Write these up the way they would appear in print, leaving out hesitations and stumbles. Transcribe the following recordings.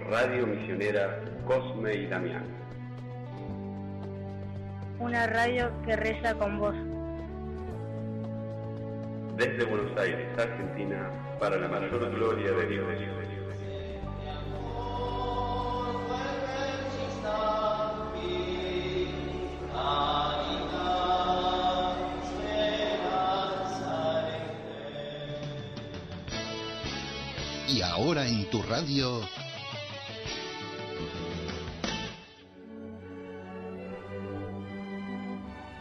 Radio Misionera Cosme y Damián. Una radio que reza con vos. Desde Buenos Aires, Argentina, para la mayor gloria de Dios. Y ahora en tu radio,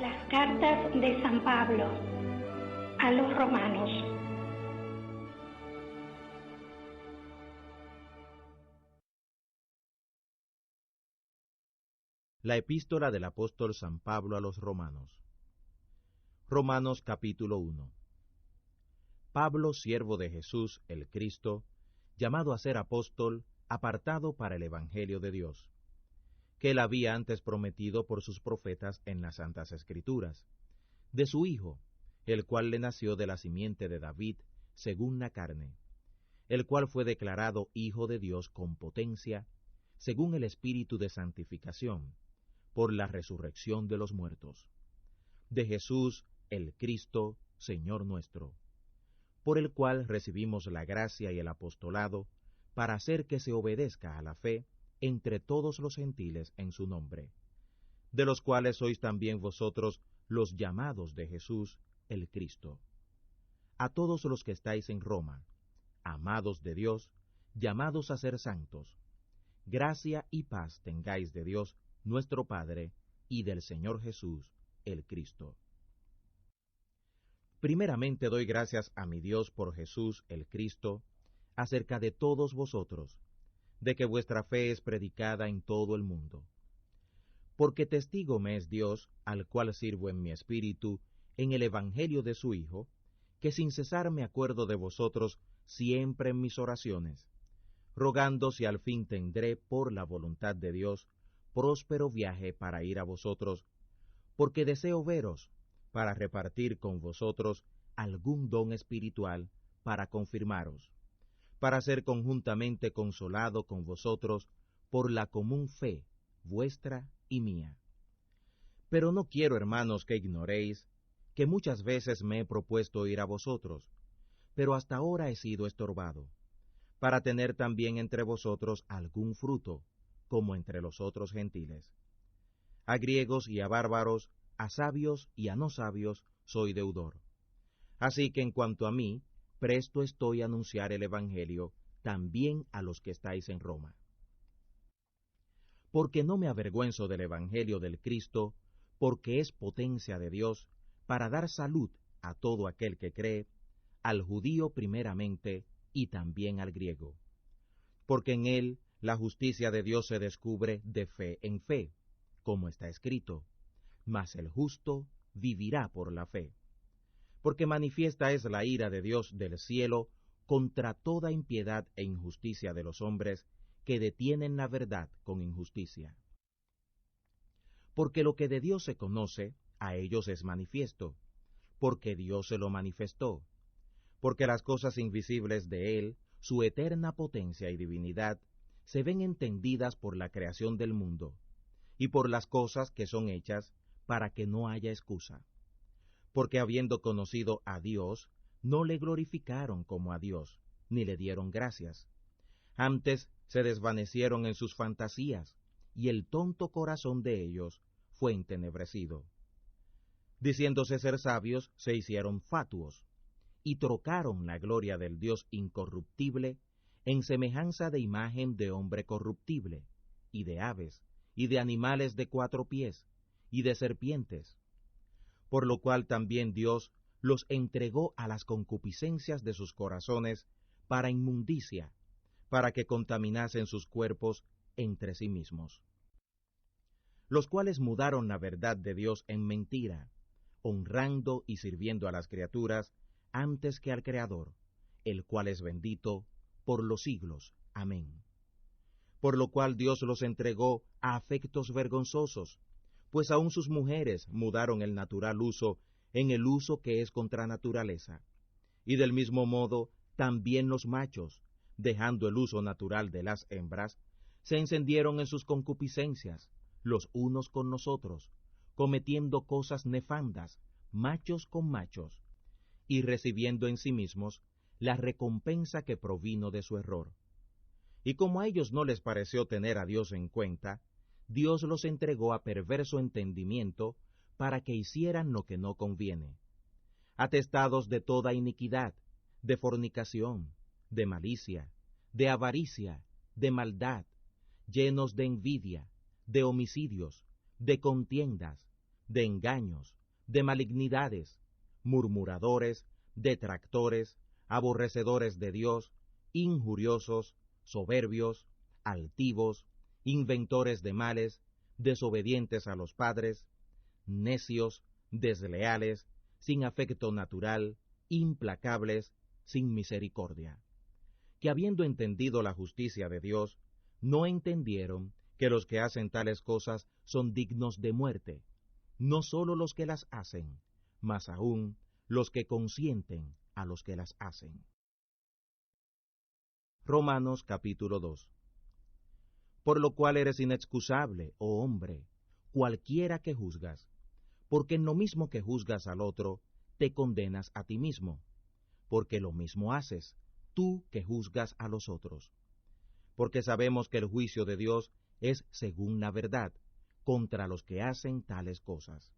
las cartas de San Pablo a los romanos. La epístola del apóstol San Pablo a los romanos. Romanos capítulo 1. Pablo, siervo de Jesús el Cristo, llamado a ser apóstol, apartado para el Evangelio de Dios, que él había antes prometido por sus profetas en las Santas Escrituras, de su Hijo, el cual le nació de la simiente de David, según la carne, el cual fue declarado Hijo de Dios con potencia, según el Espíritu de santificación, por la resurrección de los muertos, de Jesús el Cristo, Señor nuestro, por el cual recibimos la gracia y el apostolado, para hacer que se obedezca a la fe entre todos los gentiles en su nombre, de los cuales sois también vosotros los llamados de Jesús el Cristo. A todos los que estáis en Roma, amados de Dios, llamados a ser santos, gracia y paz tengáis de Dios nuestro Padre y del Señor Jesús el Cristo. Primeramente doy gracias a mi Dios por Jesús el Cristo, acerca de todos vosotros, de que vuestra fe es predicada en todo el mundo. Porque testigo me es Dios, al cual sirvo en mi espíritu, en el Evangelio de su Hijo, que sin cesar me acuerdo de vosotros siempre en mis oraciones, rogando si al fin tendré, por la voluntad de Dios, próspero viaje para ir a vosotros, porque deseo veros, para repartir con vosotros algún don espiritual, para confirmaros, para ser conjuntamente consolado con vosotros por la común fe vuestra y mía. Pero no quiero, hermanos, que ignoréis que muchas veces me he propuesto ir a vosotros, pero hasta ahora he sido estorbado, para tener también entre vosotros algún fruto, como entre los otros gentiles. A griegos y a bárbaros, a sabios y a no sabios, soy deudor. Así que en cuanto a mí, presto estoy a anunciar el Evangelio también a los que estáis en Roma. Porque no me avergüenzo del Evangelio del Cristo, porque es potencia de Dios, para dar salud a todo aquel que cree, al judío primeramente, y también al griego. Porque en él la justicia de Dios se descubre de fe en fe, como está escrito, mas el justo vivirá por la fe. Porque manifiesta es la ira de Dios del cielo contra toda impiedad e injusticia de los hombres que detienen la verdad con injusticia. Porque lo que de Dios se conoce, a ellos es manifiesto, porque Dios se lo manifestó, porque las cosas invisibles de Él, su eterna potencia y divinidad, se ven entendidas por la creación del mundo, y por las cosas que son hechas, para que no haya excusa. Porque habiendo conocido a Dios, no le glorificaron como a Dios, ni le dieron gracias. Antes se desvanecieron en sus fantasías, y el tonto corazón de ellos fue entenebrecido. Diciéndose ser sabios, se hicieron fatuos, y trocaron la gloria del Dios incorruptible en semejanza de imagen de hombre corruptible, y de aves, y de animales de 4 pies, y de serpientes. Por lo cual también Dios los entregó a las concupiscencias de sus corazones para inmundicia, para que contaminasen sus cuerpos entre sí mismos. Los cuales mudaron la verdad de Dios en mentira, honrando y sirviendo a las criaturas antes que al Creador, el cual es bendito por los siglos. Amén. Por lo cual Dios los entregó a afectos vergonzosos, pues aun sus mujeres mudaron el natural uso en el uso que es contra naturaleza. Y del mismo modo, también los machos, dejando el uso natural de las hembras, se encendieron en sus concupiscencias, los unos con los otros, cometiendo cosas nefandas, machos con machos, y recibiendo en sí mismos la recompensa que provino de su error. Y como a ellos no les pareció tener a Dios en cuenta, Dios los entregó a perverso entendimiento para que hicieran lo que no conviene, atestados de toda iniquidad, de fornicación, de malicia, de avaricia, de maldad, llenos de envidia, de homicidios, de contiendas, de engaños, de malignidades, murmuradores, detractores, aborrecedores de Dios, injuriosos, soberbios, altivos, inventores de males, desobedientes a los padres, necios, desleales, sin afecto natural, implacables, sin misericordia, que habiendo entendido la justicia de Dios, no entendieron que los que hacen tales cosas son dignos de muerte, no sólo los que las hacen, mas aún los que consienten a los que las hacen. Romanos capítulo 2. Por lo cual eres inexcusable, oh hombre, cualquiera que juzgas, porque en lo mismo que juzgas al otro, te condenas a ti mismo, porque lo mismo haces, tú que juzgas a los otros. Porque sabemos que el juicio de Dios es según la verdad, contra los que hacen tales cosas.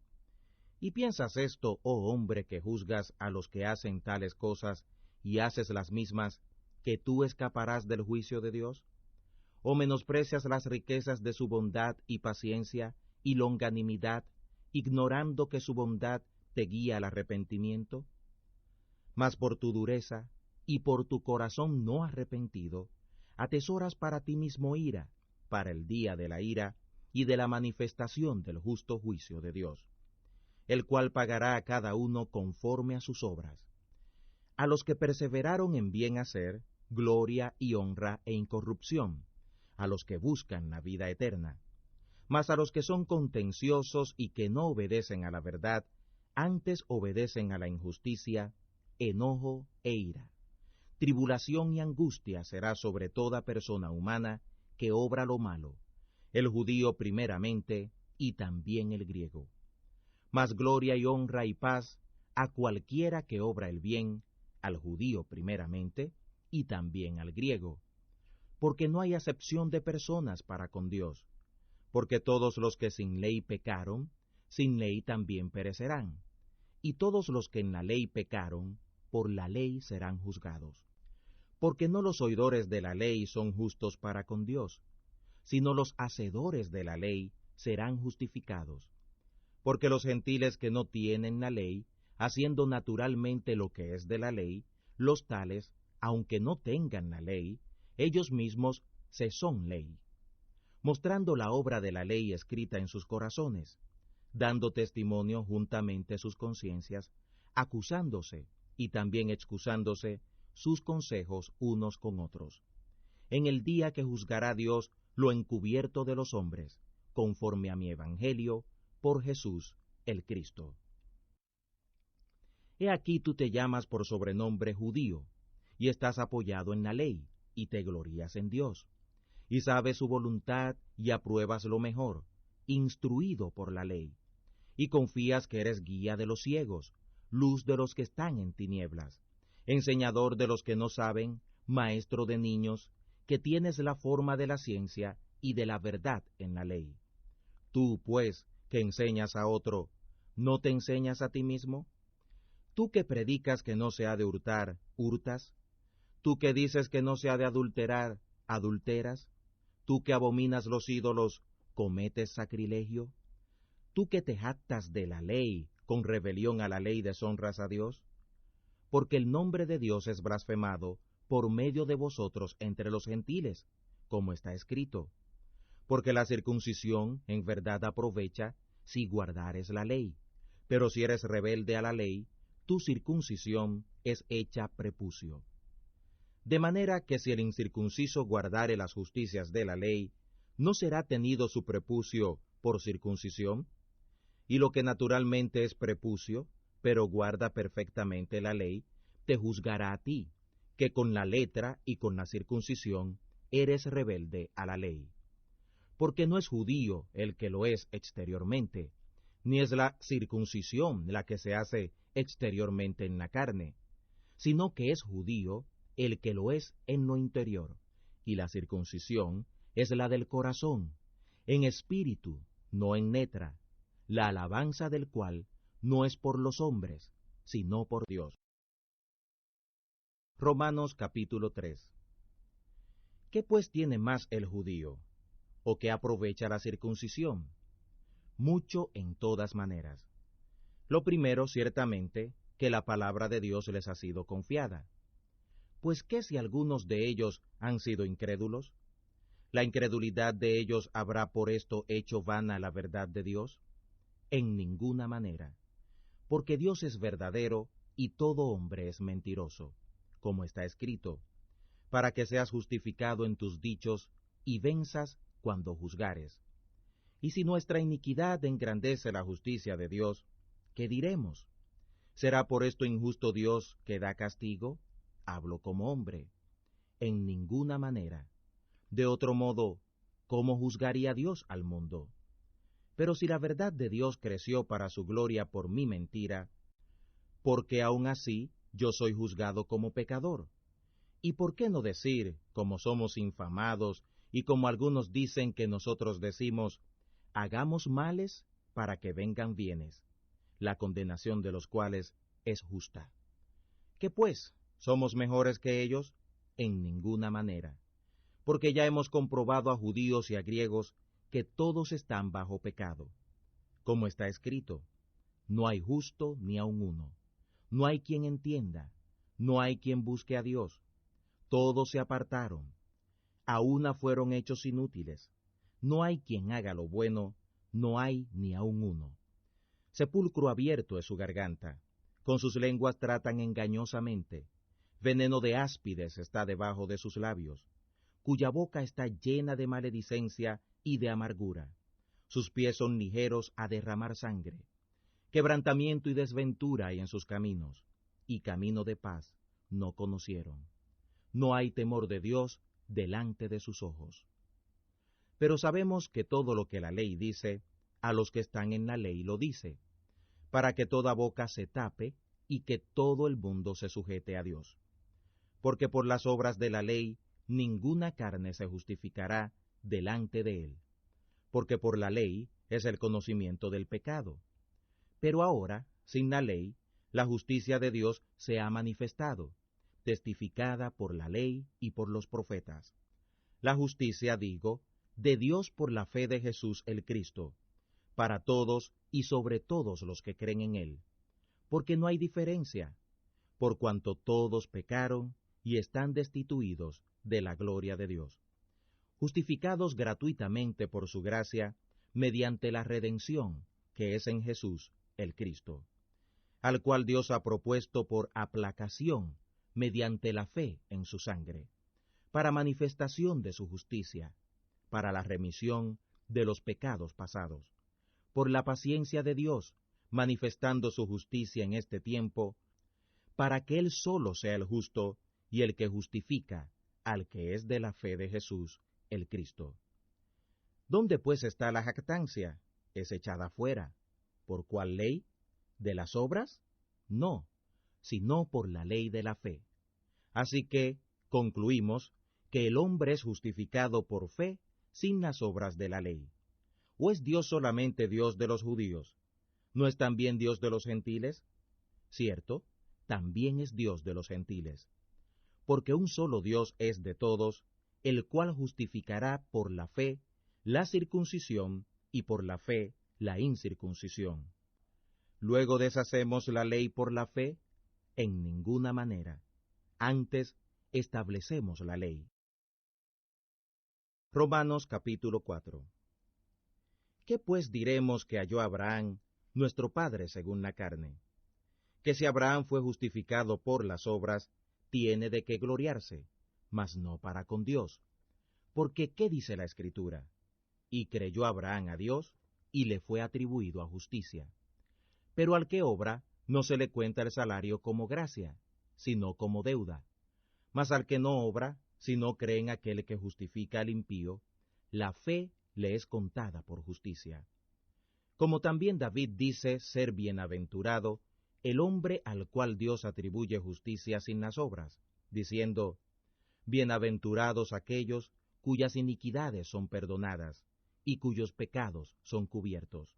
¿Y piensas esto, oh hombre, que juzgas a los que hacen tales cosas y haces las mismas, que tú escaparás del juicio de Dios? ¿O menosprecias las riquezas de su bondad y paciencia y longanimidad, ignorando que su bondad te guía al arrepentimiento? Mas por tu dureza y por tu corazón no arrepentido, atesoras para ti mismo ira, para el día de la ira y de la manifestación del justo juicio de Dios, el cual pagará a cada uno conforme a sus obras. A los que perseveraron en bien hacer, gloria y honra e incorrupción, a los que buscan la vida eterna. Mas a los que son contenciosos y que no obedecen a la verdad, antes obedecen a la injusticia, enojo e ira. Tribulación y angustia será sobre toda persona humana que obra lo malo, el judío primeramente y también el griego. Mas gloria y honra y paz a cualquiera que obra el bien, al judío primeramente y también al griego, porque no hay acepción de personas para con Dios, porque todos los que sin ley pecaron, sin ley también perecerán, y todos los que en la ley pecaron, por la ley serán juzgados. Porque no los oidores de la ley son justos para con Dios, sino los hacedores de la ley serán justificados. Porque los gentiles que no tienen la ley, haciendo naturalmente lo que es de la ley, los tales, aunque no tengan la ley, ellos mismos se son ley, mostrando la obra de la ley escrita en sus corazones, dando testimonio juntamente sus conciencias, acusándose y también excusándose sus consejos unos con otros, en el día que juzgará Dios lo encubierto de los hombres, conforme a mi evangelio, por Jesús el Cristo. He aquí tú te llamas por sobrenombre judío, y estás apoyado en la ley, y te glorías en Dios, y sabes su voluntad y apruebas lo mejor, instruido por la ley, y confías que eres guía de los ciegos, luz de los que están en tinieblas, enseñador de los que no saben, maestro de niños, que tienes la forma de la ciencia y de la verdad en la ley. Tú, pues, que enseñas a otro, ¿no te enseñas a ti mismo? Tú que predicas que no se ha de hurtar, ¿hurtas? Tú que dices que no se ha de adulterar, ¿adulteras? Tú que abominas los ídolos, ¿cometes sacrilegio? Tú que te jactas de la ley, con rebelión a la ley deshonras a Dios. Porque el nombre de Dios es blasfemado por medio de vosotros entre los gentiles, como está escrito. Porque la circuncisión en verdad aprovecha si guardares la ley, pero si eres rebelde a la ley, tu circuncisión es hecha prepucio. De manera que si el incircunciso guardare las justicias de la ley, ¿no será tenido su prepucio por circuncisión? Y lo que naturalmente es prepucio, pero guarda perfectamente la ley, te juzgará a ti, que con la letra y con la circuncisión eres rebelde a la ley. Porque no es judío el que lo es exteriormente, ni es la circuncisión la que se hace exteriormente en la carne, sino que es judío el que lo es en lo interior, y la circuncisión es la del corazón, en espíritu, no en letra, la alabanza del cual no es por los hombres, sino por Dios. Romanos capítulo 3. ¿Qué pues tiene más el judío? ¿O qué aprovecha la circuncisión? Mucho en todas maneras. Lo primero, ciertamente, que la palabra de Dios les ha sido confiada. Pues ¿qué si algunos de ellos han sido incrédulos? ¿La incredulidad de ellos habrá por esto hecho vana la verdad de Dios? En ninguna manera. Porque Dios es verdadero y todo hombre es mentiroso, como está escrito, para que seas justificado en tus dichos y venzas cuando juzgares. Y si nuestra iniquidad engrandece la justicia de Dios, ¿qué diremos? ¿Será por esto injusto Dios que da castigo? Hablo como hombre. En ninguna manera. De otro modo, ¿cómo juzgaría Dios al mundo? Pero si la verdad de Dios creció para su gloria por mi mentira, ¿por qué aún así yo soy juzgado como pecador? ¿Y por qué no decir, como somos infamados, y como algunos dicen que nosotros decimos, hagamos males para que vengan bienes, la condenación de los cuales es justa? ¿Qué pues? ¿Somos mejores que ellos? En ninguna manera. Porque ya hemos comprobado a judíos y a griegos que todos están bajo pecado. Como está escrito, no hay justo ni aun uno, no hay quien entienda, no hay quien busque a Dios. Todos se apartaron, a una fueron hechos inútiles. No hay quien haga lo bueno, no hay ni aun uno. Sepulcro abierto es su garganta, con sus lenguas tratan engañosamente. Veneno de áspides está debajo de sus labios, cuya boca está llena de maledicencia y de amargura. Sus pies son ligeros a derramar sangre. Quebrantamiento y desventura hay en sus caminos, y camino de paz no conocieron. No hay temor de Dios delante de sus ojos. Pero sabemos que todo lo que la ley dice, a los que están en la ley lo dice, para que toda boca se tape y que todo el mundo se sujete a Dios. Porque por las obras de la ley ninguna carne se justificará delante de él, porque por la ley es el conocimiento del pecado. Pero ahora, sin la ley, la justicia de Dios se ha manifestado, testificada por la ley y por los profetas. La justicia, digo, de Dios por la fe de Jesús el Cristo, para todos y sobre todos los que creen en él, porque no hay diferencia, por cuanto todos pecaron y están destituidos de la gloria de Dios, justificados gratuitamente por su gracia, mediante la redención que es en Jesús el Cristo, al cual Dios ha propuesto por aplacación mediante la fe en su sangre, para manifestación de su justicia, para la remisión de los pecados pasados, por la paciencia de Dios, manifestando su justicia en este tiempo, para que Él solo sea el justo y el que justifica al que es de la fe de Jesús, el Cristo. ¿Dónde pues está la jactancia? Es echada fuera. ¿Por cuál ley? ¿De las obras? No, sino por la ley de la fe. Así que concluimos que el hombre es justificado por fe sin las obras de la ley. ¿O es Dios solamente Dios de los judíos? ¿No es también Dios de los gentiles? Cierto, también es Dios de los gentiles. Porque un solo Dios es de todos, el cual justificará por la fe la circuncisión y por la fe la incircuncisión. ¿Luego deshacemos la ley por la fe? En ninguna manera. Antes establecemos la ley. Romanos capítulo 4. ¿Qué pues diremos que halló Abraham, nuestro padre según la carne? Que si Abraham fue justificado por las obras, tiene de qué gloriarse, mas no para con Dios. Porque, ¿qué dice la Escritura? Y creyó Abraham a Dios, y le fue atribuido a justicia. Pero al que obra, no se le cuenta el salario como gracia, sino como deuda. Mas al que no obra, sino cree en aquel que justifica al impío, la fe le es contada por justicia. Como también David dice ser bienaventurado el hombre al cual Dios atribuye justicia sin las obras, diciendo, bienaventurados aquellos cuyas iniquidades son perdonadas, y cuyos pecados son cubiertos.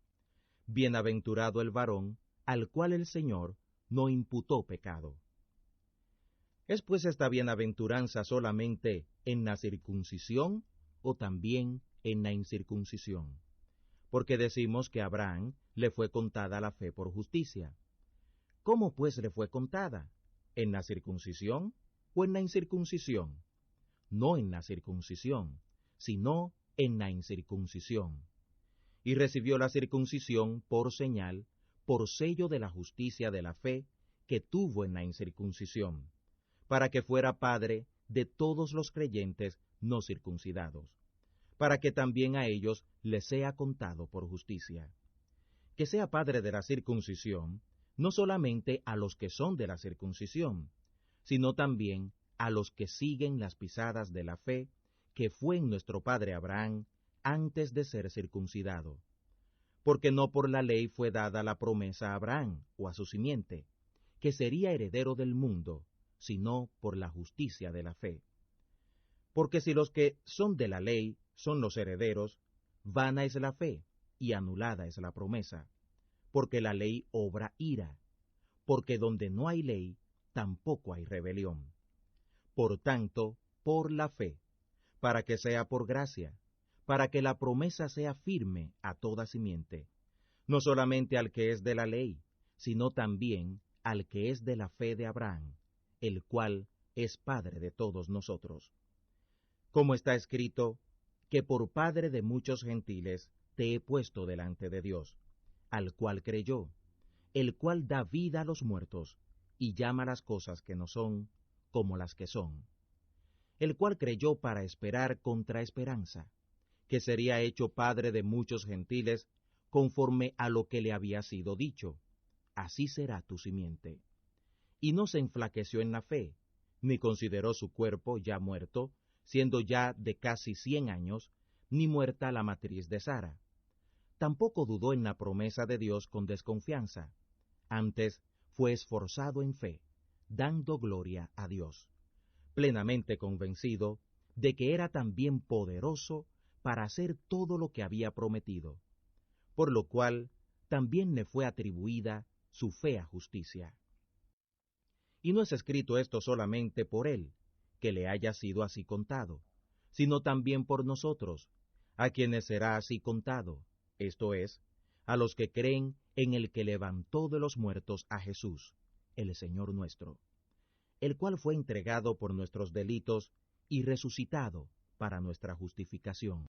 Bienaventurado el varón al cual el Señor no imputó pecado. ¿Es pues esta bienaventuranza solamente en la circuncisión o también en la incircuncisión? Porque decimos que a Abraham le fue contada la fe por justicia. ¿Cómo pues le fue contada? ¿En la circuncisión o en la incircuncisión? No en la circuncisión, sino en la incircuncisión. Y recibió la circuncisión por señal, por sello de la justicia de la fe que tuvo en la incircuncisión, para que fuera padre de todos los creyentes no circuncidados, para que también a ellos les sea contado por justicia. Que sea padre de la circuncisión, no solamente a los que son de la circuncisión, sino también a los que siguen las pisadas de la fe que fue en nuestro padre Abraham antes de ser circuncidado. Porque no por la ley fue dada la promesa a Abraham o a su simiente, que sería heredero del mundo, sino por la justicia de la fe. Porque si los que son de la ley son los herederos, vana es la fe y anulada es la promesa, porque la ley obra ira, porque donde no hay ley, tampoco hay rebelión. Por tanto, por la fe, para que sea por gracia, para que la promesa sea firme a toda simiente, no solamente al que es de la ley, sino también al que es de la fe de Abraham, el cual es Padre de todos nosotros. Como está escrito, que por Padre de muchos gentiles te he puesto delante de Dios, al cual creyó, el cual da vida a los muertos, y llama las cosas que no son, como las que son. El cual creyó para esperar contra esperanza, que sería hecho Padre de muchos gentiles, conforme a lo que le había sido dicho, así será tu simiente. Y no se enflaqueció en la fe, ni consideró su cuerpo ya muerto, siendo ya de casi 100 años, ni muerta la matriz de Sara. Tampoco dudó en la promesa de Dios con desconfianza, antes fue esforzado en fe, dando gloria a Dios, plenamente convencido de que era también poderoso para hacer todo lo que había prometido, por lo cual también le fue atribuida su fe a justicia. Y no es escrito esto solamente por él, que le haya sido así contado, sino también por nosotros, a quienes será así contado, esto es, a los que creen en el que levantó de los muertos a Jesús, el Señor nuestro, el cual fue entregado por nuestros delitos y resucitado para nuestra justificación.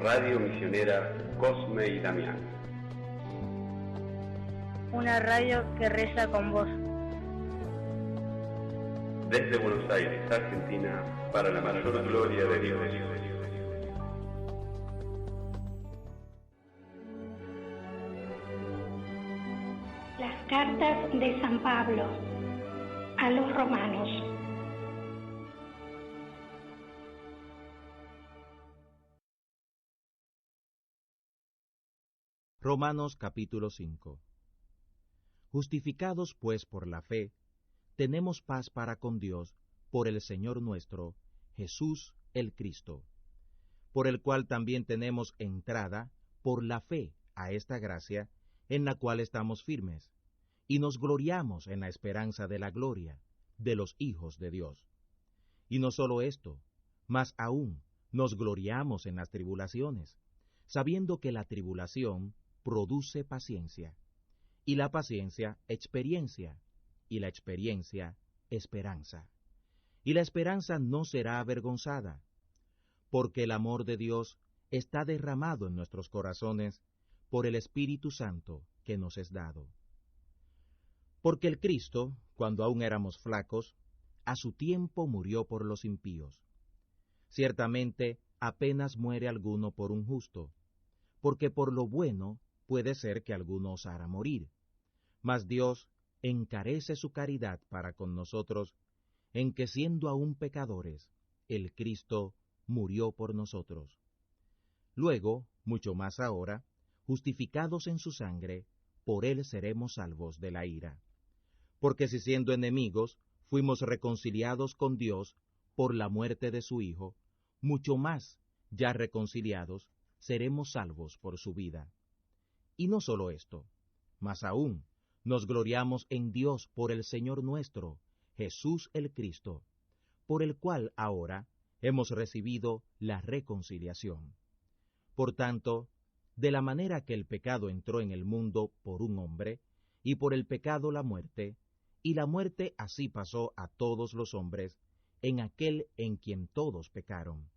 Radio Misionera Cosme y Damián. Una radio que reza con vos. Desde Buenos Aires, Argentina, para la mayor gloria de Dios. Las cartas de San Pablo a los romanos. Romanos capítulo 5. Justificados pues por la fe, tenemos paz para con Dios por el Señor nuestro, Jesús el Cristo, por el cual también tenemos entrada por la fe a esta gracia, en la cual estamos firmes, y nos gloriamos en la esperanza de la gloria de los hijos de Dios. Y no solo esto, mas aún nos gloriamos en las tribulaciones, sabiendo que la tribulación produce paciencia, y la paciencia experiencia, y la experiencia esperanza. Y la esperanza no será avergonzada, porque el amor de Dios está derramado en nuestros corazones por el Espíritu Santo que nos es dado. Porque el Cristo, cuando aún éramos flacos, a su tiempo murió por los impíos. Ciertamente apenas muere alguno por un justo, porque por lo bueno puede ser que alguno osara morir. Mas Dios encarece su caridad para con nosotros, en que siendo aún pecadores, el Cristo murió por nosotros. Luego, mucho más ahora, justificados en su sangre, por él seremos salvos de la ira. Porque si siendo enemigos, fuimos reconciliados con Dios por la muerte de su Hijo, mucho más, ya reconciliados, seremos salvos por su vida. Y no solo esto, mas aún nos gloriamos en Dios por el Señor nuestro, Jesús el Cristo, por el cual ahora hemos recibido la reconciliación. Por tanto, de la manera que el pecado entró en el mundo por un hombre, y por el pecado la muerte, y la muerte así pasó a todos los hombres, en aquel en quien todos pecaron.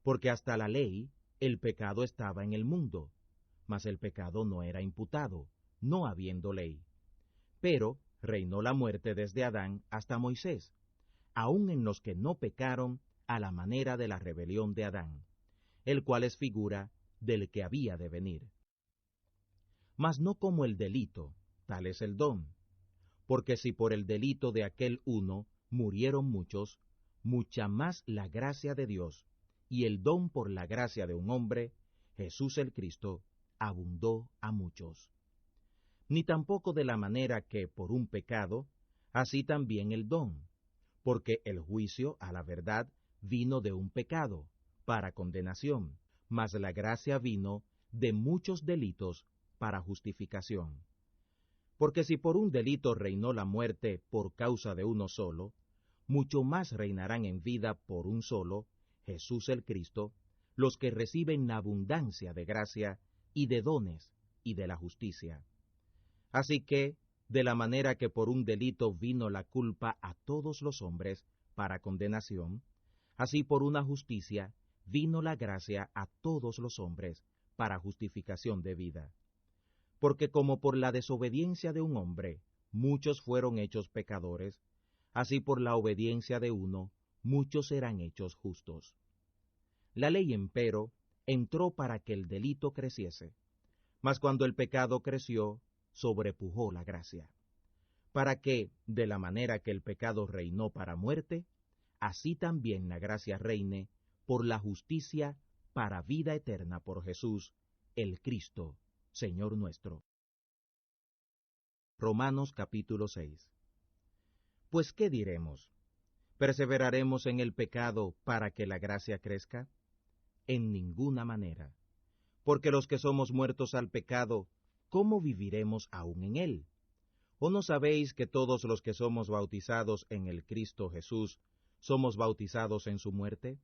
Porque hasta la ley, el pecado estaba en el mundo, mas el pecado no era imputado, no habiendo ley. Pero reinó la muerte desde Adán hasta Moisés, aun en los que no pecaron a la manera de la rebelión de Adán, el cual es figura del que había de venir. Mas no como el delito, tal es el don. Porque si por el delito de aquel uno murieron muchos, mucha más la gracia de Dios, y el don por la gracia de un hombre, Jesús el Cristo, abundó a muchos. Ni tampoco de la manera que por un pecado, así también el don, porque el juicio a la verdad vino de un pecado, para condenación, mas la gracia vino de muchos delitos para justificación. Porque si por un delito reinó la muerte por causa de uno solo, mucho más reinarán en vida por un solo, Jesús el Cristo, los que reciben la abundancia de gracia y de dones y de la justicia. Así que, de la manera que por un delito vino la culpa a todos los hombres para condenación, así por una justicia vino la gracia a todos los hombres para justificación de vida. Porque como por la desobediencia de un hombre muchos fueron hechos pecadores, así por la obediencia de uno muchos serán hechos justos. La ley, empero, entró para que el delito creciese, mas cuando el pecado creció, sobrepujó la gracia, para que, de la manera que el pecado reinó para muerte, así también la gracia reine por la justicia para vida eterna por Jesús, el Cristo, Señor nuestro. Romanos capítulo 6. Pues, ¿qué diremos? ¿Perseveraremos en el pecado para que la gracia crezca? En ninguna manera. Porque los que somos muertos al pecado, ¿cómo viviremos aún en él? ¿O no sabéis que todos los que somos bautizados en el Cristo Jesús, somos bautizados en su muerte?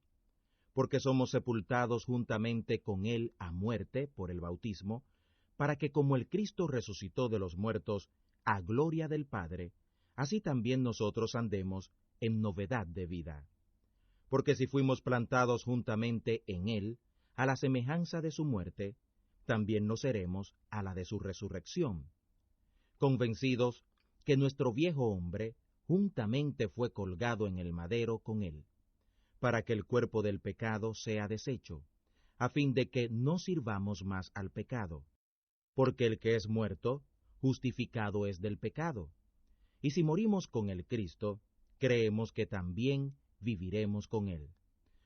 Porque somos sepultados juntamente con él a muerte por el bautismo, para que como el Cristo resucitó de los muertos, a gloria del Padre, así también nosotros andemos en novedad de vida. Porque si fuimos plantados juntamente en él, a la semejanza de su muerte, también lo seremos a la de su resurrección, convencidos que nuestro viejo hombre juntamente fue colgado en el madero con él, para que el cuerpo del pecado sea deshecho, a fin de que no sirvamos más al pecado, porque el que es muerto, justificado es del pecado. Y si morimos con el Cristo, creemos que también viviremos con él,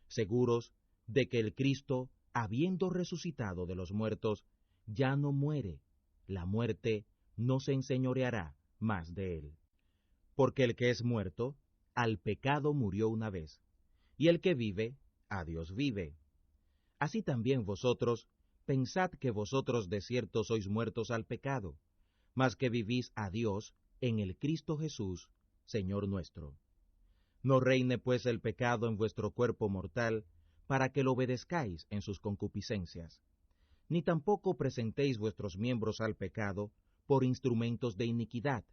seguros de que el Cristo, habiendo resucitado de los muertos, ya no muere, la muerte no se enseñoreará más de él. Porque el que es muerto, al pecado murió una vez, y el que vive, a Dios vive. Así también vosotros, pensad que vosotros de cierto sois muertos al pecado, mas que vivís a Dios en el Cristo Jesús, Señor nuestro. No reine pues el pecado en vuestro cuerpo mortal, para que lo obedezcáis en sus concupiscencias. Ni tampoco presentéis vuestros miembros al pecado por instrumentos de iniquidad.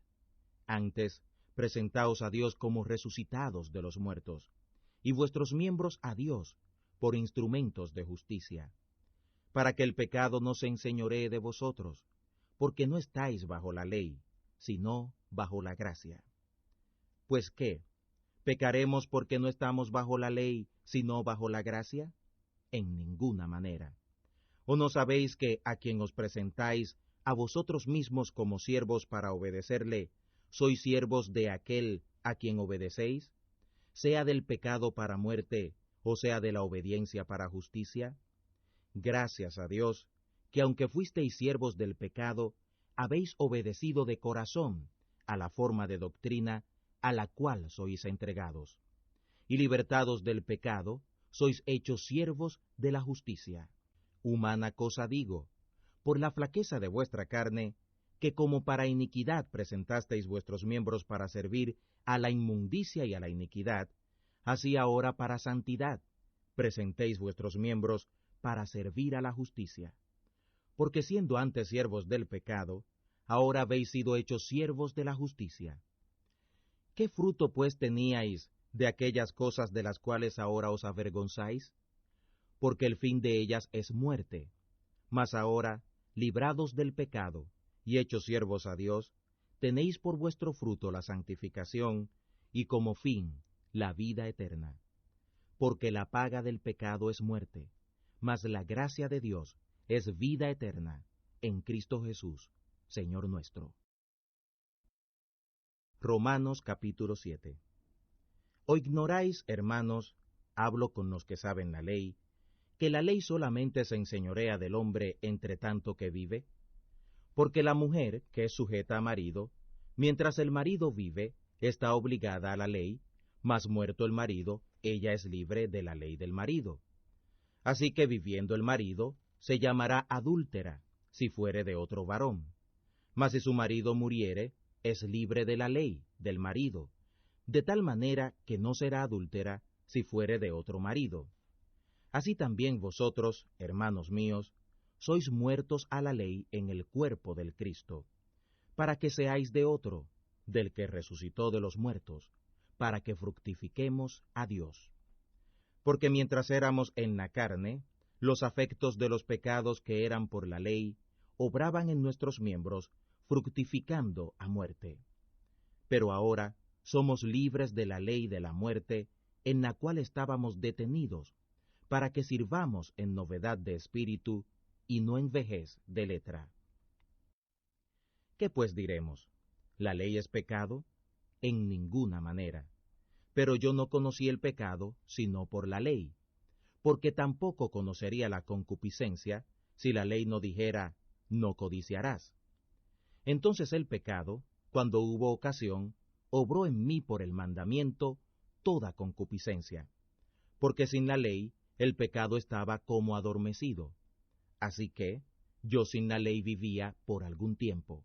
Antes, presentaos a Dios como resucitados de los muertos, y vuestros miembros a Dios por instrumentos de justicia, para que el pecado no se enseñoree de vosotros, porque no estáis bajo la ley, sino bajo la gracia. Pues ¿qué? ¿Pecaremos porque no estamos bajo la ley, sino bajo la gracia? En ninguna manera. ¿O no sabéis que a quien os presentáis a vosotros mismos como siervos para obedecerle, sois siervos de aquel a quien obedecéis, sea del pecado para muerte, o sea de la obediencia para justicia? Gracias a Dios, que aunque fuisteis siervos del pecado, habéis obedecido de corazón a la forma de doctrina a la cual sois entregados, y libertados del pecado, sois hechos siervos de la justicia. Humana cosa digo, por la flaqueza de vuestra carne, que como para iniquidad presentasteis vuestros miembros para servir a la inmundicia y a la iniquidad, así ahora para santidad presentéis vuestros miembros para servir a la justicia. Porque siendo antes siervos del pecado, ahora habéis sido hechos siervos de la justicia. ¿Qué fruto pues teníais de aquellas cosas de las cuales ahora os avergonzáis? Porque el fin de ellas es muerte. Mas ahora, librados del pecado y hechos siervos a Dios, tenéis por vuestro fruto la santificación y como fin la vida eterna. Porque la paga del pecado es muerte, mas la gracia de Dios es vida eterna en Cristo Jesús, Señor nuestro. Romanos capítulo 7. ¿O ignoráis, hermanos, hablo con los que saben la ley, que la ley solamente se enseñorea del hombre entre tanto que vive? Porque la mujer, que es sujeta a marido, mientras el marido vive, está obligada a la ley, mas muerto el marido, ella es libre de la ley del marido. Así que viviendo el marido, se llamará adúltera, si fuere de otro varón. Mas si su marido muriere, es libre de la ley, del marido, de tal manera que no será adúltera si fuere de otro marido. Así también vosotros, hermanos míos, sois muertos a la ley en el cuerpo del Cristo, para que seáis de otro, del que resucitó de los muertos, para que fructifiquemos a Dios. Porque mientras éramos en la carne, los afectos de los pecados que eran por la ley, obraban en nuestros miembros, fructificando a muerte. Pero ahora somos libres de la ley de la muerte, en la cual estábamos detenidos, para que sirvamos en novedad de espíritu y no en vejez de letra. ¿Qué pues diremos? ¿La ley es pecado? En ninguna manera. Pero yo no conocí el pecado sino por la ley, porque tampoco conocería la concupiscencia si la ley no dijera, no codiciarás. Entonces el pecado, cuando hubo ocasión, obró en mí por el mandamiento toda concupiscencia, porque sin la ley el pecado estaba como adormecido. Así que yo sin la ley vivía por algún tiempo,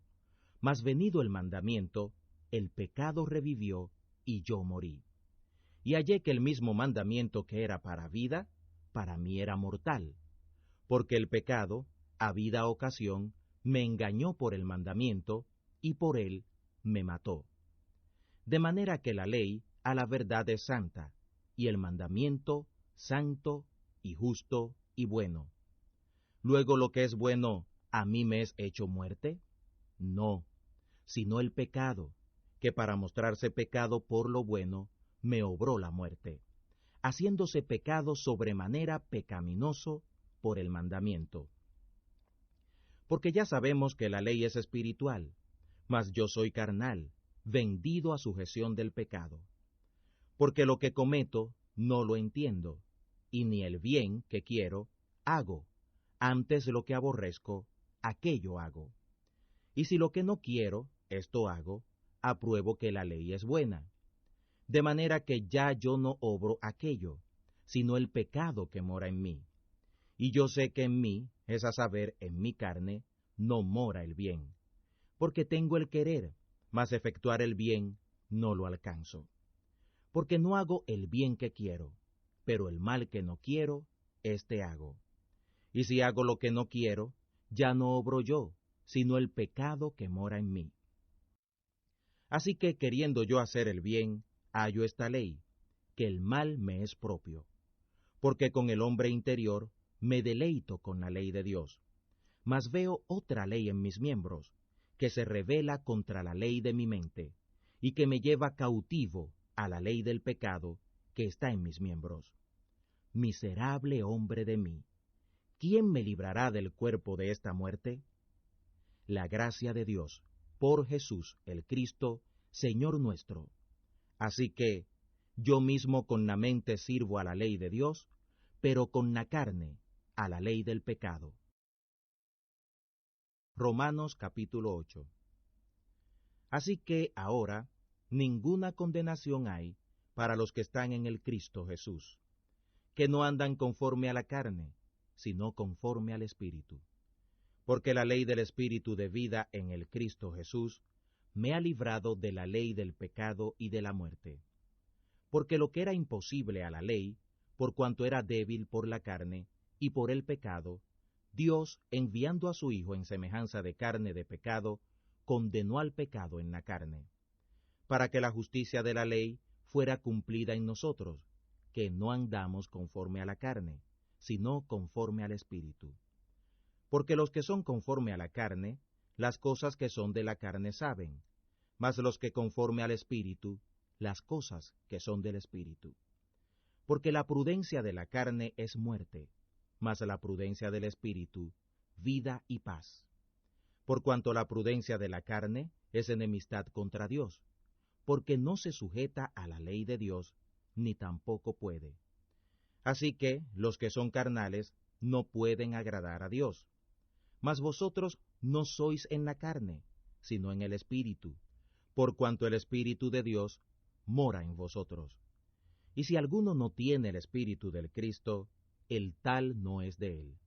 mas venido el mandamiento, el pecado revivió y yo morí. Y hallé que el mismo mandamiento que era para vida, para mí era mortal, porque el pecado, habida ocasión, me engañó por el mandamiento, y por él me mató. De manera que la ley a la verdad es santa, y el mandamiento santo y justo y bueno. Luego lo que es bueno, ¿a mí me es hecho muerte? No, sino el pecado, que para mostrarse pecado por lo bueno, me obró la muerte, haciéndose pecado sobremanera pecaminoso por el mandamiento. Porque ya sabemos que la ley es espiritual, mas yo soy carnal, vendido a sujeción del pecado. Porque lo que cometo no lo entiendo, y ni el bien que quiero hago, antes lo que aborrezco, aquello hago. Y si lo que no quiero, esto hago, apruebo que la ley es buena. De manera que ya yo no obro aquello, sino el pecado que mora en mí. Y yo sé que en mí, es a saber, en mi carne, no mora el bien. Porque tengo el querer, mas efectuar el bien no lo alcanzo. Porque no hago el bien que quiero, pero el mal que no quiero, éste hago. Y si hago lo que no quiero, ya no obro yo, sino el pecado que mora en mí. Así que, queriendo yo hacer el bien, hallo esta ley, que el mal me es propio. Porque con el hombre interior me deleito con la ley de Dios. Mas veo otra ley en mis miembros, que se rebela contra la ley de mi mente, y que me lleva cautivo a la ley del pecado que está en mis miembros. Miserable hombre de mí, ¿quién me librará del cuerpo de esta muerte? La gracia de Dios, por Jesús el Cristo, Señor nuestro. Así que, yo mismo con la mente sirvo a la ley de Dios, pero con la carne a la ley del pecado. Romanos capítulo 8. Así que ahora ninguna condenación hay para los que están en el Cristo Jesús, que no andan conforme a la carne, sino conforme al Espíritu. Porque la ley del Espíritu de vida en el Cristo Jesús me ha librado de la ley del pecado y de la muerte. Porque lo que era imposible a la ley, por cuanto era débil por la carne y por el pecado, Dios, enviando a su Hijo en semejanza de carne de pecado, condenó al pecado en la carne, para que la justicia de la ley fuera cumplida en nosotros, que no andamos conforme a la carne, sino conforme al Espíritu. Porque los que son conforme a la carne, las cosas que son de la carne saben, mas los que conforme al Espíritu, las cosas que son del Espíritu. Porque la prudencia de la carne es muerte, mas la prudencia del Espíritu, vida y paz. Por cuanto la prudencia de la carne es enemistad contra Dios, porque no se sujeta a la ley de Dios, ni tampoco puede. Así que los que son carnales no pueden agradar a Dios. Mas vosotros no sois en la carne, sino en el Espíritu, por cuanto el Espíritu de Dios mora en vosotros. Y si alguno no tiene el Espíritu del Cristo, el tal no es de él.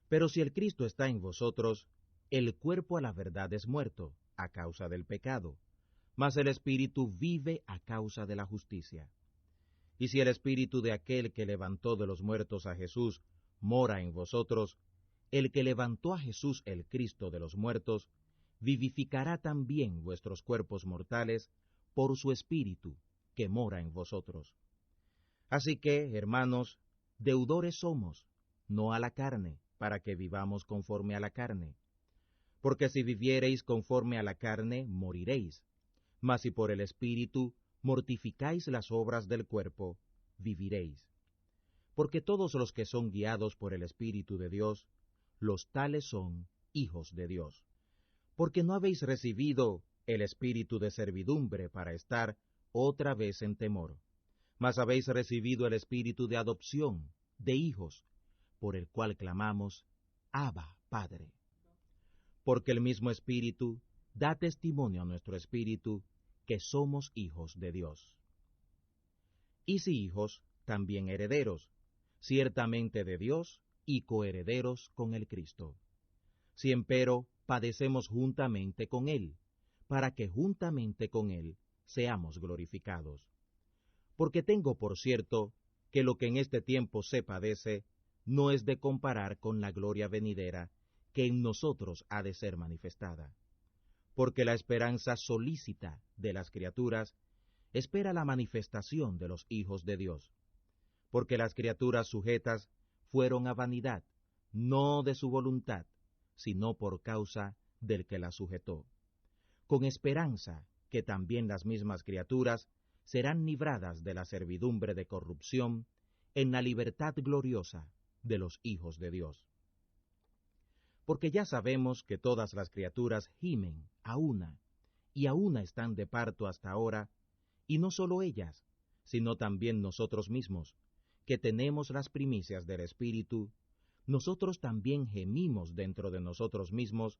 Pero si el Cristo está en vosotros, el cuerpo a la verdad es muerto, a causa del pecado, mas el Espíritu vive a causa de la justicia. Y si el Espíritu de aquel que levantó de los muertos a Jesús mora en vosotros, el que levantó a Jesús el Cristo de los muertos, vivificará también vuestros cuerpos mortales por su Espíritu que mora en vosotros. Así que, hermanos, deudores somos, no a la carne, para que vivamos conforme a la carne. Porque si viviereis conforme a la carne, moriréis. Mas si por el Espíritu mortificáis las obras del cuerpo, viviréis. Porque todos los que son guiados por el Espíritu de Dios, los tales son hijos de Dios. Porque no habéis recibido el espíritu de servidumbre para estar otra vez en temor, mas habéis recibido el espíritu de adopción, de hijos, por el cual clamamos, Abba, Padre. Porque el mismo Espíritu da testimonio a nuestro espíritu que somos hijos de Dios. Y si hijos, también herederos, ciertamente de Dios y coherederos con el Cristo. Si empero padecemos juntamente con Él, para que juntamente con Él seamos glorificados. Porque tengo por cierto que lo que en este tiempo se padece no es de comparar con la gloria venidera que en nosotros ha de ser manifestada. Porque la esperanza solícita de las criaturas espera la manifestación de los hijos de Dios. Porque las criaturas sujetas fueron a vanidad, no de su voluntad, sino por causa del que las sujetó, con esperanza que también las mismas criaturas serán libradas de la servidumbre de corrupción en la libertad gloriosa de los hijos de Dios. Porque ya sabemos que todas las criaturas gimen a una, y a una están de parto hasta ahora, y no solo ellas, sino también nosotros mismos, que tenemos las primicias del Espíritu, nosotros también gemimos dentro de nosotros mismos,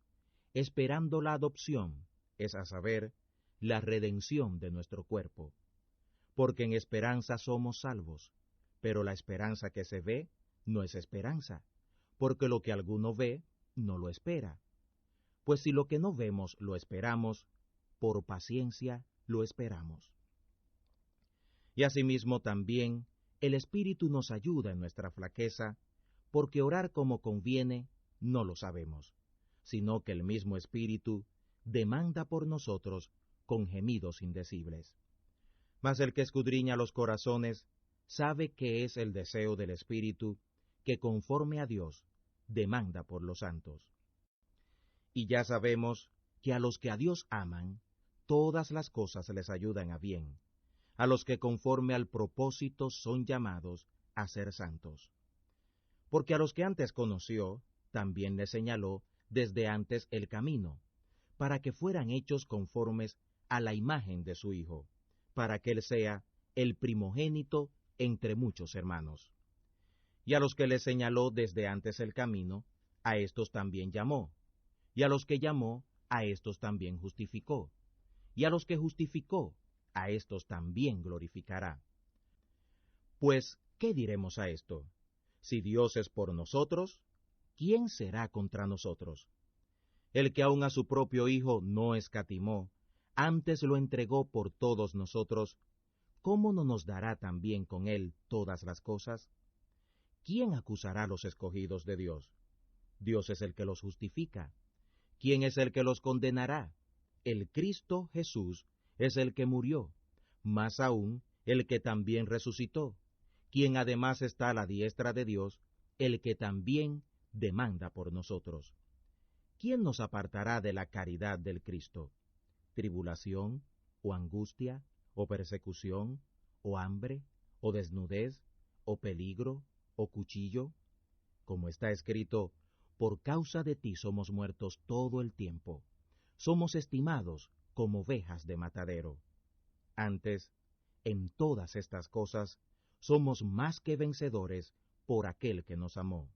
esperando la adopción, es a saber, la redención de nuestro cuerpo. Porque en esperanza somos salvos, pero la esperanza que se ve no es esperanza, porque lo que alguno ve no lo espera. Pues si lo que no vemos lo esperamos, por paciencia lo esperamos. Y asimismo también el Espíritu nos ayuda en nuestra flaqueza, porque orar como conviene no lo sabemos, sino que el mismo Espíritu demanda por nosotros con gemidos indecibles. Mas el que escudriña los corazones sabe que es el deseo del Espíritu que conforme a Dios demanda por los santos. Y ya sabemos que a los que a Dios aman, todas las cosas les ayudan a bien, a los que conforme al propósito son llamados a ser santos. Porque a los que antes conoció, también les señaló desde antes el camino, para que fueran hechos conformes a la imagen de su Hijo, para que Él sea el primogénito entre muchos hermanos. Y a los que les señaló desde antes el camino, a éstos también llamó, y a los que llamó, a éstos también justificó, y a los que justificó, a éstos también glorificará. Pues, ¿qué diremos a esto? Si Dios es por nosotros, ¿quién será contra nosotros? El que aun a su propio Hijo no escatimó, antes lo entregó por todos nosotros, ¿cómo no nos dará también con Él todas las cosas? ¿Quién acusará a los escogidos de Dios? Dios es el que los justifica. ¿Quién es el que los condenará? El Cristo Jesús es el que murió, más aún el que también resucitó, quien además está a la diestra de Dios, el que también demanda por nosotros. ¿Quién nos apartará de la caridad del Cristo? ¿Tribulación, o angustia, o persecución, o hambre, o desnudez, o peligro, o cuchillo? Como está escrito, por causa de ti somos muertos todo el tiempo. Somos estimados como ovejas de matadero. Antes, en todas estas cosas, somos más que vencedores por aquel que nos amó.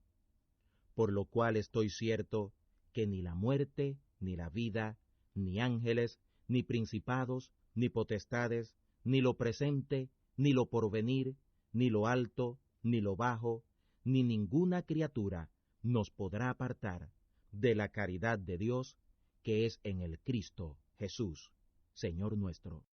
Por lo cual estoy cierto que ni la muerte, ni la vida, ni ángeles, ni principados, ni potestades, ni lo presente, ni lo porvenir, ni lo alto, ni lo bajo, ni ninguna criatura nos podrá apartar de la caridad de Dios que es en el Cristo Jesús, Señor nuestro.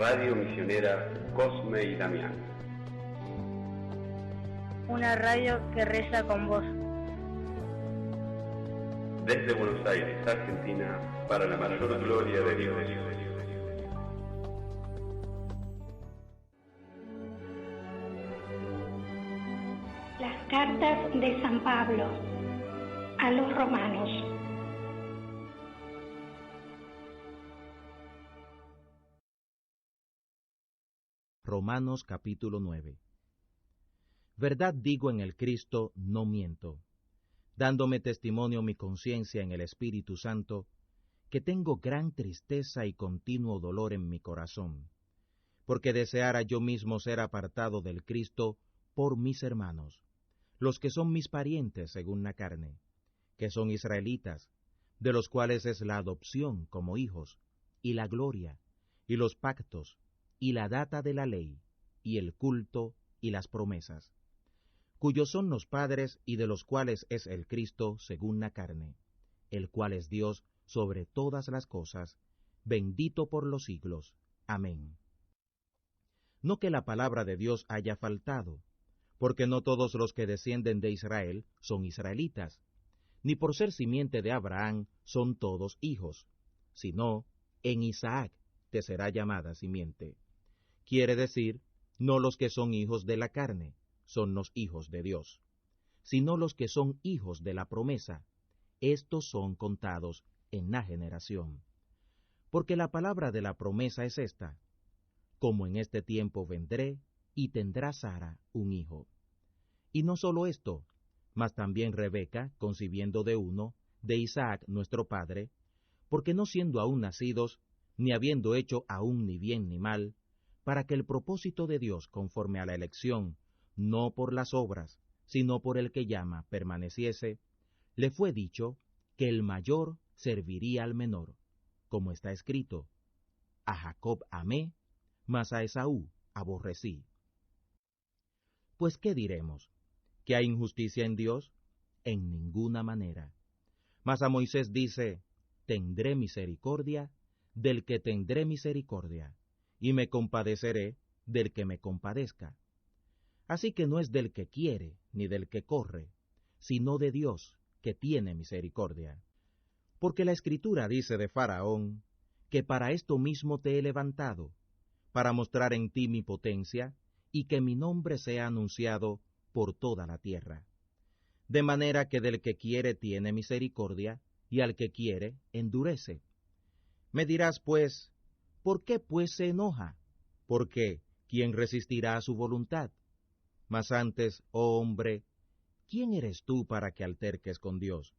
Radio Misionera Cosme y Damián. Una radio que reza con vos. Desde Buenos Aires, Argentina, para la mayor gloria de Dios. Las cartas de San Pablo a los romanos. Romanos capítulo 9. Verdad digo en el Cristo, no miento, dándome testimonio mi conciencia en el Espíritu Santo, que tengo gran tristeza y continuo dolor en mi corazón, porque deseara yo mismo ser apartado del Cristo por mis hermanos, los que son mis parientes según la carne, que son israelitas, de los cuales es la adopción como hijos, y la gloria, y los pactos, y la data de la ley, y el culto, y las promesas, cuyos son los padres y de los cuales es el Cristo según la carne, el cual es Dios sobre todas las cosas, bendito por los siglos. Amén. No que la palabra de Dios haya faltado, porque no todos los que descienden de Israel son israelitas, ni por ser simiente de Abraham son todos hijos, sino en Isaac te será llamada simiente. Quiere decir, no los que son hijos de la carne, son los hijos de Dios, sino los que son hijos de la promesa, estos son contados en la generación. Porque la palabra de la promesa es esta: como en este tiempo vendré, y tendrá Sara un hijo. Y no solo esto, mas también Rebeca, concibiendo de uno, de Isaac nuestro padre, porque no siendo aún nacidos, ni habiendo hecho aún ni bien ni mal, para que el propósito de Dios conforme a la elección, no por las obras, sino por el que llama, permaneciese, le fue dicho que el mayor serviría al menor, como está escrito: a Jacob amé, mas a Esaú aborrecí. Pues, ¿qué diremos? ¿Que hay injusticia en Dios? En ninguna manera. Mas a Moisés dice: tendré misericordia del que tendré misericordia, y me compadeceré del que me compadezca. Así que no es del que quiere, ni del que corre, sino de Dios, que tiene misericordia. Porque la Escritura dice de Faraón, que para esto mismo te he levantado, para mostrar en ti mi potencia, y que mi nombre sea anunciado por toda la tierra. De manera que del que quiere tiene misericordia, y al que quiere endurece. Me dirás pues, ¿por qué pues se enoja? Porque, ¿quién resistirá a su voluntad? Mas antes, oh hombre, ¿quién eres tú para que alterques con Dios?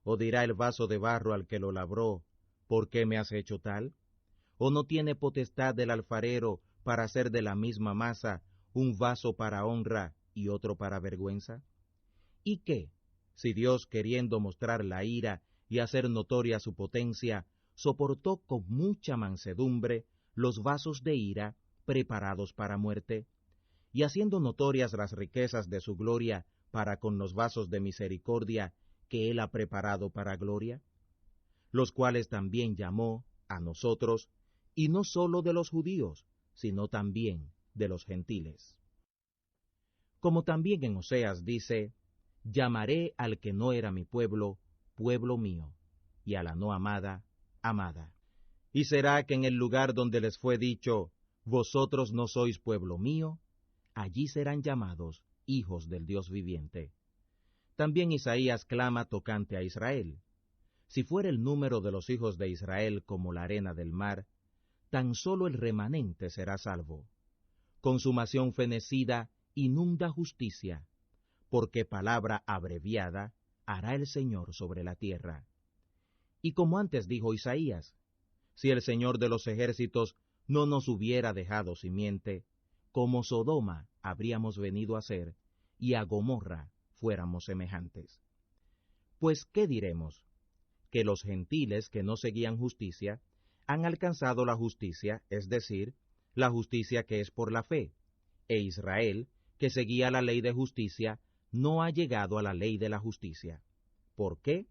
¿O dirá el vaso de barro al que lo labró, ¿por qué me has hecho tal? ¿O no tiene potestad el alfarero para hacer de la misma masa un vaso para honra y otro para vergüenza? ¿Y qué, si Dios, queriendo mostrar la ira y hacer notoria su potencia, soportó con mucha mansedumbre los vasos de ira preparados para muerte, y haciendo notorias las riquezas de su gloria para con los vasos de misericordia que él ha preparado para gloria? Los cuales también llamó a nosotros, y no sólo de los judíos, sino también de los gentiles. Como también en Oseas dice: llamaré al que no era mi pueblo, pueblo mío, y a la no amada, amada. Y será que en el lugar donde les fue dicho, vosotros no sois pueblo mío, allí serán llamados hijos del Dios viviente. También Isaías clama tocante a Israel: si fuera el número de los hijos de Israel como la arena del mar, tan solo el remanente será salvo. Consumación fenecida inunda justicia, porque palabra abreviada hará el Señor sobre la tierra. Y como antes dijo Isaías: si el Señor de los ejércitos no nos hubiera dejado simiente, como Sodoma habríamos venido a ser, y a Gomorra fuéramos semejantes. Pues, ¿qué diremos? Que los gentiles que no seguían justicia han alcanzado la justicia, es decir, la justicia que es por la fe, e Israel, que seguía la ley de justicia, no ha llegado a la ley de la justicia. ¿Por qué?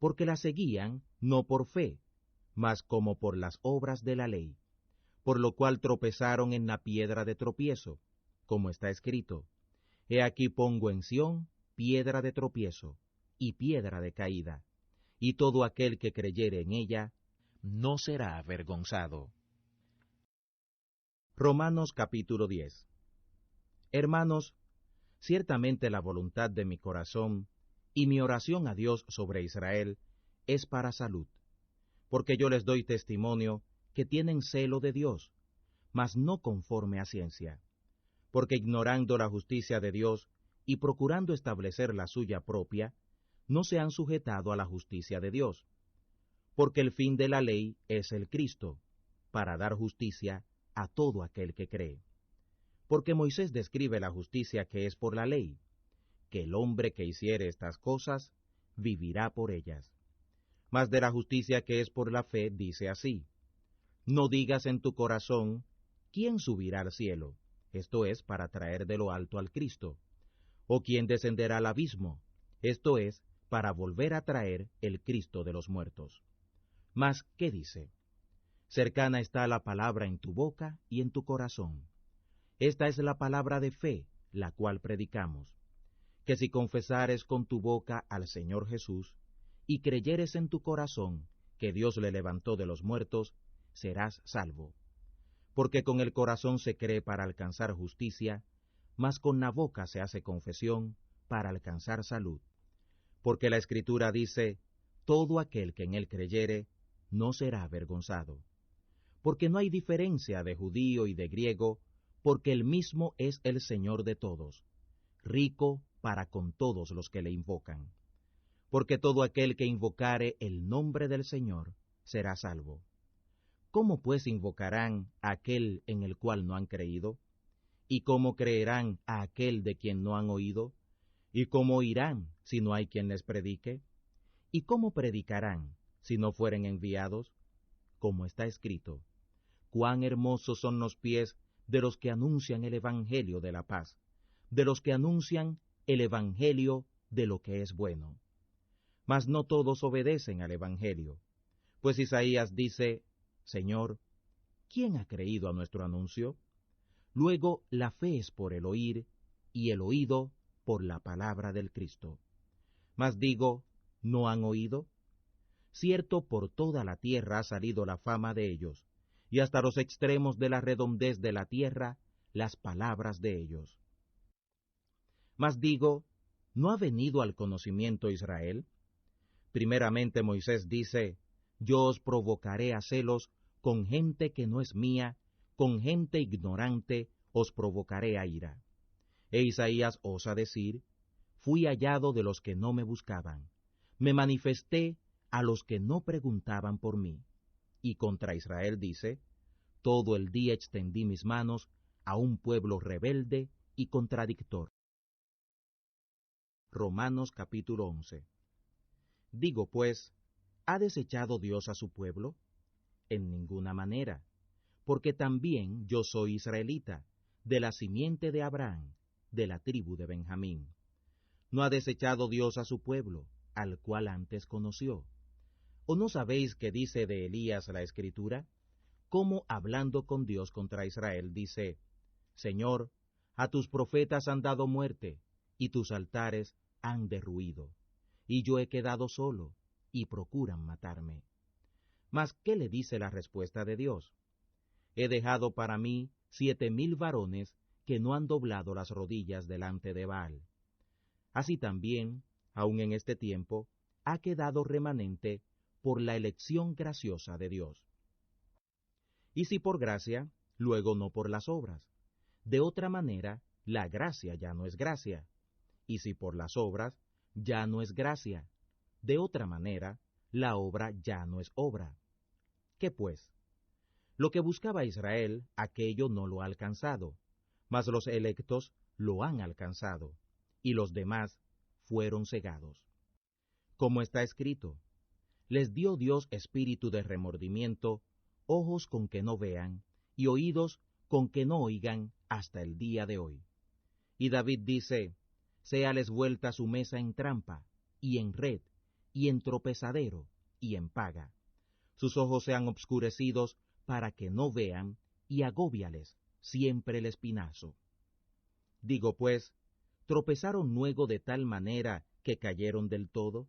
Porque la seguían no por fe, mas como por las obras de la ley, por lo cual tropezaron en la piedra de tropiezo, como está escrito: He aquí pongo en Sión piedra de tropiezo y piedra de caída, y todo aquel que creyere en ella no será avergonzado. Romanos capítulo 10. Hermanos, ciertamente la voluntad de mi corazón y mi oración a Dios sobre Israel es para salud, porque yo les doy testimonio que tienen celo de Dios, mas no conforme a ciencia, porque ignorando la justicia de Dios y procurando establecer la suya propia, no se han sujetado a la justicia de Dios, porque el fin de la ley es el Cristo, para dar justicia a todo aquel que cree. Porque Moisés describe la justicia que es por la ley, que el hombre que hiciere estas cosas vivirá por ellas. Mas de la justicia que es por la fe dice así: No digas en tu corazón, ¿quién subirá al cielo? Esto es, para traer de lo alto al Cristo. ¿O quién descenderá al abismo? Esto es, para volver a traer el Cristo de los muertos. Mas, ¿qué dice? Cercana está la palabra en tu boca y en tu corazón. Esta es la palabra de fe, la cual predicamos, que si confesares con tu boca al Señor Jesús, y creyeres en tu corazón que Dios le levantó de los muertos, serás salvo. Porque con el corazón se cree para alcanzar justicia, mas con la boca se hace confesión para alcanzar salud. Porque la Escritura dice: Todo aquel que en él creyere no será avergonzado. Porque no hay diferencia de judío y de griego, porque el mismo es el Señor de todos, rico para con todos los que le invocan. Porque todo aquel que invocare el nombre del Señor será salvo. ¿Cómo pues invocarán a aquel en el cual no han creído? ¿Y cómo creerán a aquel de quien no han oído? ¿Y cómo oirán si no hay quien les predique? ¿Y cómo predicarán si no fueren enviados? Como está escrito: Cuán hermosos son los pies de los que anuncian el evangelio de la paz, de los que anuncian el evangelio de lo que es bueno. Mas no todos obedecen al evangelio, pues Isaías dice: Señor, ¿quién ha creído a nuestro anuncio? Luego la fe es por el oír, y el oído por la palabra del Cristo. Mas digo, ¿no han oído? Cierto, por toda la tierra ha salido la fama de ellos, y hasta los extremos de la redondez de la tierra las palabras de ellos. Mas digo, ¿no ha venido al conocimiento Israel? Primeramente Moisés dice: Yo os provocaré a celos con gente que no es mía, con gente ignorante os provocaré a ira. E Isaías osa decir: Fui hallado de los que no me buscaban, me manifesté a los que no preguntaban por mí. Y contra Israel dice: Todo el día extendí mis manos a un pueblo rebelde y contradictor. Romanos capítulo 11. Digo pues, ¿ha desechado Dios a su pueblo? En ninguna manera, porque también yo soy israelita, de la simiente de Abraham, de la tribu de Benjamín. ¿No ha desechado Dios a su pueblo, al cual antes conoció? ¿O no sabéis que dice de Elías la Escritura? Cómo hablando con Dios contra Israel dice: Señor, a tus profetas han dado muerte, y tus altares han derruido, y yo he quedado solo, y procuran matarme. Mas, ¿qué le dice la respuesta de Dios? He dejado para mí 7,000 varones que no han doblado las rodillas delante de Baal. Así también, aun en este tiempo, ha quedado remanente por la elección graciosa de Dios. Y si por gracia, luego no por las obras. De otra manera, la gracia ya no es gracia. Y si por las obras, ya no es gracia. De otra manera, la obra ya no es obra. ¿Qué pues? Lo que buscaba Israel, aquello no lo ha alcanzado, mas los electos lo han alcanzado, y los demás fueron cegados. Como está escrito: Les dio Dios espíritu de remordimiento, ojos con que no vean, y oídos con que no oigan hasta el día de hoy. Y David dice: Séales vuelta su mesa en trampa, y en red, y en tropezadero, y en paga. Sus ojos sean obscurecidos para que no vean, y agóbiales siempre el espinazo. Digo pues, ¿tropezaron luego de tal manera que cayeron del todo?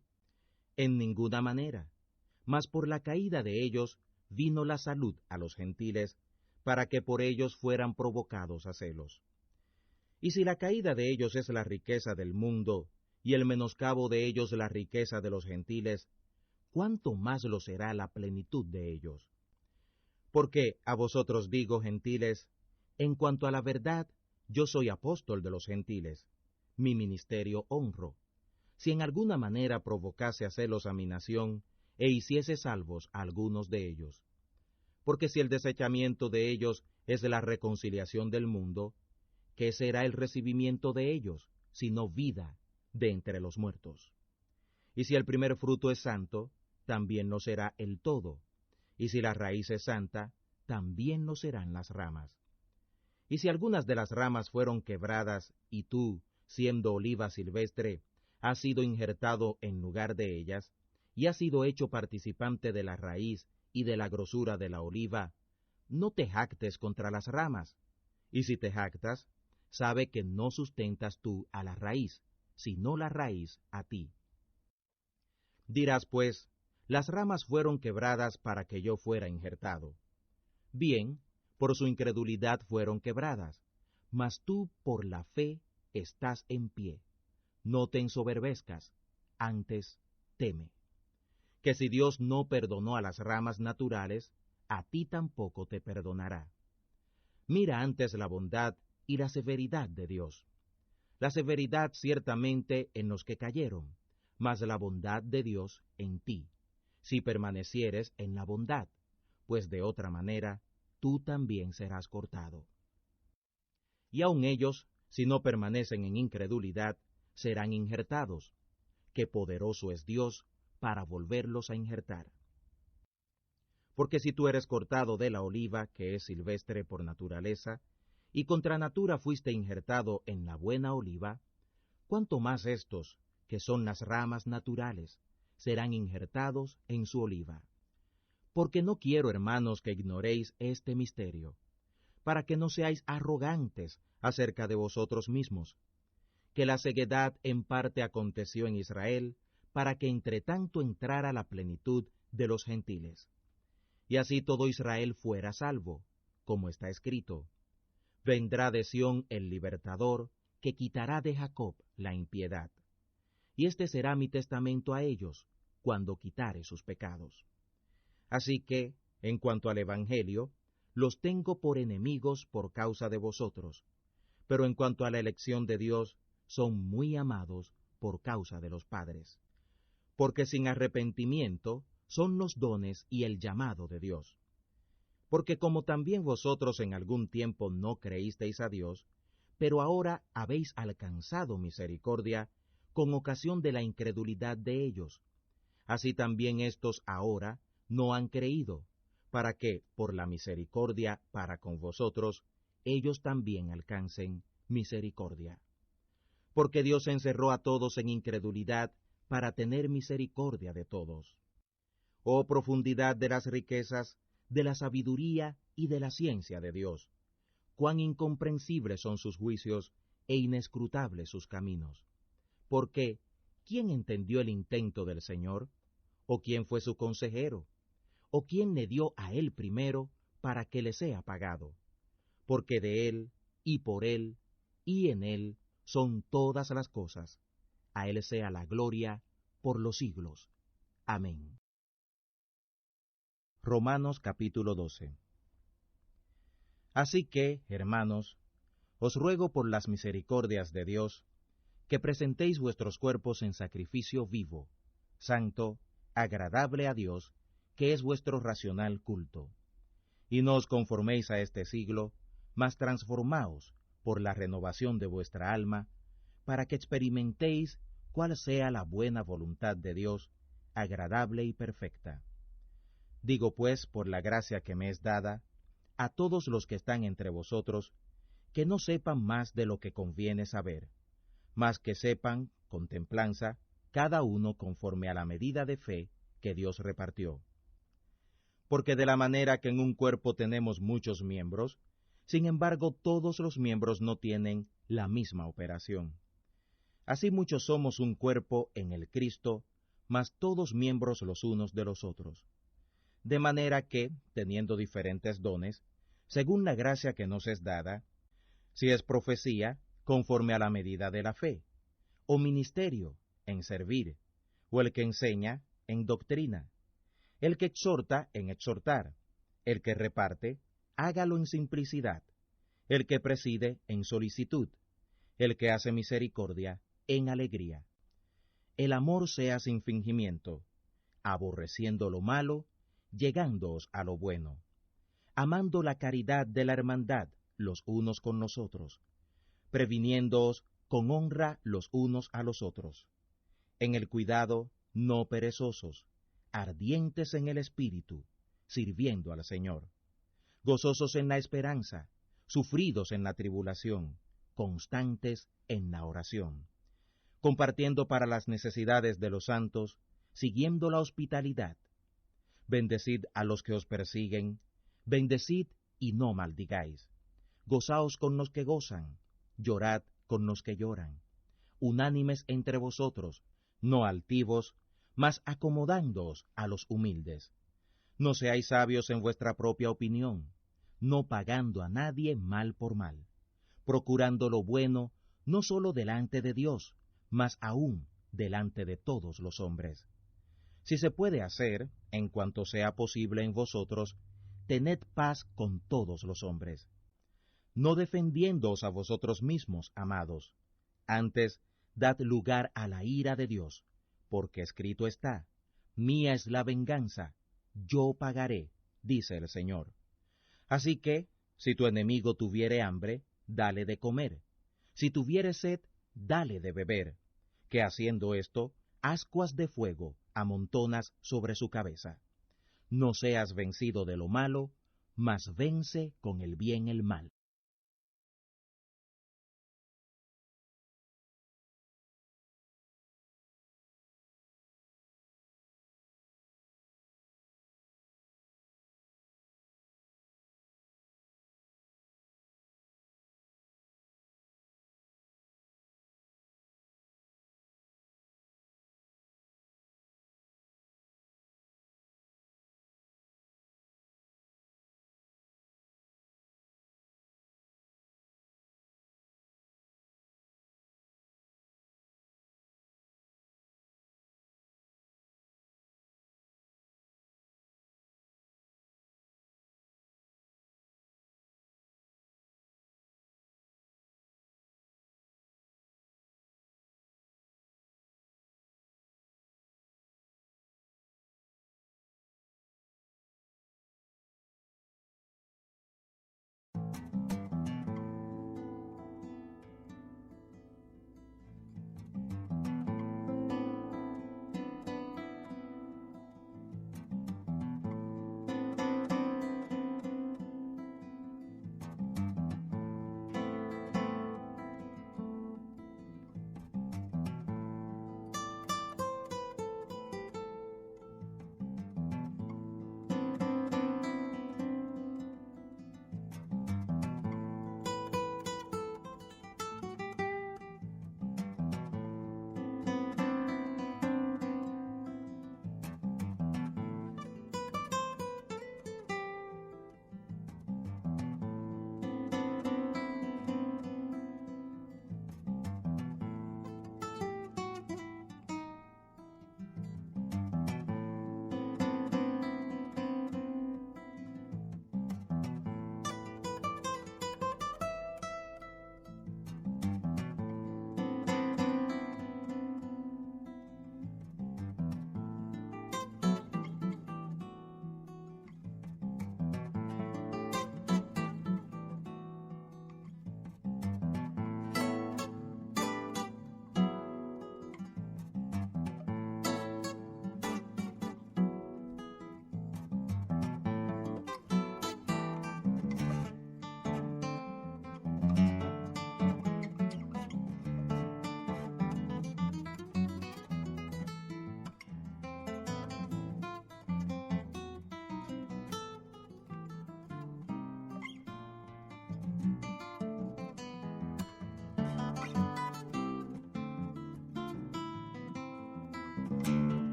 En ninguna manera, mas por la caída de ellos vino la salud a los gentiles, para que por ellos fueran provocados a celos. Y si la caída de ellos es la riqueza del mundo, y el menoscabo de ellos la riqueza de los gentiles, ¿cuánto más lo será la plenitud de ellos? Porque a vosotros digo, gentiles, en cuanto a la verdad, yo soy apóstol de los gentiles, mi ministerio honro, si en alguna manera provocase a celos a mi nación, e hiciese salvos a algunos de ellos. Porque si el desechamiento de ellos es la reconciliación del mundo, ¿qué será el recibimiento de ellos, sino vida de entre los muertos? Y si el primer fruto es santo, también lo será el todo, y si la raíz es santa, también lo serán las ramas. Y si algunas de las ramas fueron quebradas, y tú, siendo oliva silvestre, has sido injertado en lugar de ellas, y has sido hecho participante de la raíz y de la grosura de la oliva, no te jactes contra las ramas, y si te jactas, sabe que no sustentas tú a la raíz, sino la raíz a ti. Dirás pues, las ramas fueron quebradas para que yo fuera injertado. Bien, por su incredulidad fueron quebradas, mas tú por la fe estás en pie. No te ensoberbezcas, antes teme. Que si Dios no perdonó a las ramas naturales, a ti tampoco te perdonará. Mira antes la bondad y la severidad de Dios. La severidad ciertamente en los que cayeron, mas la bondad de Dios en ti, si permanecieres en la bondad, pues de otra manera tú también serás cortado. Y aun ellos, si no permanecen en incredulidad, serán injertados, que poderoso es Dios para volverlos a injertar. Porque si tú eres cortado de la oliva, que es silvestre por naturaleza, y contra natura fuiste injertado en la buena oliva, cuánto más estos, que son las ramas naturales, serán injertados en su oliva. Porque no quiero, hermanos, que ignoréis este misterio, para que no seáis arrogantes acerca de vosotros mismos, que la ceguedad en parte aconteció en Israel, para que entre tanto entrara la plenitud de los gentiles. Y así todo Israel fuera salvo, como está escrito: vendrá de Sión el libertador, que quitará de Jacob la impiedad. Y este será mi testamento a ellos, cuando quitare sus pecados. Así que, en cuanto al Evangelio, los tengo por enemigos por causa de vosotros, pero en cuanto a la elección de Dios, son muy amados por causa de los padres. Porque sin arrepentimiento son los dones y el llamado de Dios. Porque como también vosotros en algún tiempo no creísteis a Dios, pero ahora habéis alcanzado misericordia con ocasión de la incredulidad de ellos, así también éstos ahora no han creído, para que, por la misericordia para con vosotros, ellos también alcancen misericordia. Porque Dios encerró a todos en incredulidad para tener misericordia de todos. Oh profundidad de las riquezas, de la sabiduría y de la ciencia de Dios, cuán incomprensibles son sus juicios e inescrutables sus caminos. Porque, ¿quién entendió el intento del Señor? ¿O quién fue su consejero? ¿O quién le dio a él primero para que le sea pagado? Porque de él, y por él, y en él son todas las cosas. A él sea la gloria por los siglos. Amén. Romanos capítulo 12. Así que, hermanos, os ruego por las misericordias de Dios, que presentéis vuestros cuerpos en sacrificio vivo, santo, agradable a Dios, que es vuestro racional culto. Y no os conforméis a este siglo, mas transformaos por la renovación de vuestra alma, para que experimentéis cuál sea la buena voluntad de Dios, agradable y perfecta. Digo pues, por la gracia que me es dada, a todos los que están entre vosotros, que no sepan más de lo que conviene saber, mas que sepan, con templanza, cada uno conforme a la medida de fe que Dios repartió. porque de la manera que en un cuerpo tenemos muchos miembros, sin embargo todos los miembros no tienen la misma operación. Así muchos somos un cuerpo en el Cristo, mas todos miembros los unos de los otros. De manera que, teniendo diferentes dones, según la gracia que nos es dada, si es profecía, conforme a la medida de la fe, o ministerio, en servir, o el que enseña, en doctrina, el que exhorta, en exhortar, el que reparte, hágalo en simplicidad, el que preside, en solicitud, el que hace misericordia, en alegría. El amor sea sin fingimiento, aborreciendo lo malo, llegándoos a lo bueno, amando la caridad de la hermandad los unos con los otros, previniéndoos con honra los unos a los otros, en el cuidado no perezosos, ardientes en el espíritu, sirviendo al Señor, gozosos en la esperanza, sufridos en la tribulación, constantes en la oración, compartiendo para las necesidades de los santos, siguiendo la hospitalidad. Bendecid a los que os persiguen, bendecid y no maldigáis. Gozaos con los que gozan, llorad con los que lloran. Unánimes entre vosotros, no altivos, mas acomodándoos a los humildes. No seáis sabios en vuestra propia opinión, no pagando a nadie mal por mal, procurando lo bueno no sólo delante de Dios, mas aún delante de todos los hombres. Si se puede hacer, en cuanto sea posible en vosotros, tened paz con todos los hombres. No defendiéndoos a vosotros mismos, amados, antes dad lugar a la ira de Dios, porque escrito está, mía es la venganza, yo pagaré, dice el Señor. Así que, si tu enemigo tuviere hambre, dale de comer, si tuviere sed, dale de beber, que haciendo esto, ascuas de fuego amontonas sobre su cabeza. No seas vencido de lo malo, mas vence con el bien el mal.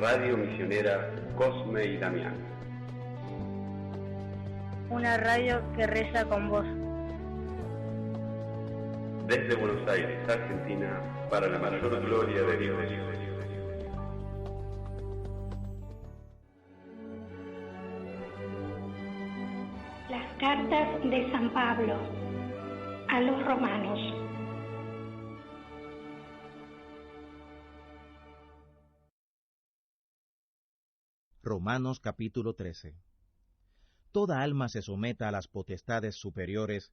Radio Misionera Cosme y Damián. Una radio que reza con vos. Desde Buenos Aires, Argentina, para la mayor gloria de Dios. Las cartas de San Pablo a los romanos. Romanos capítulo 13. Toda alma se someta a las potestades superiores,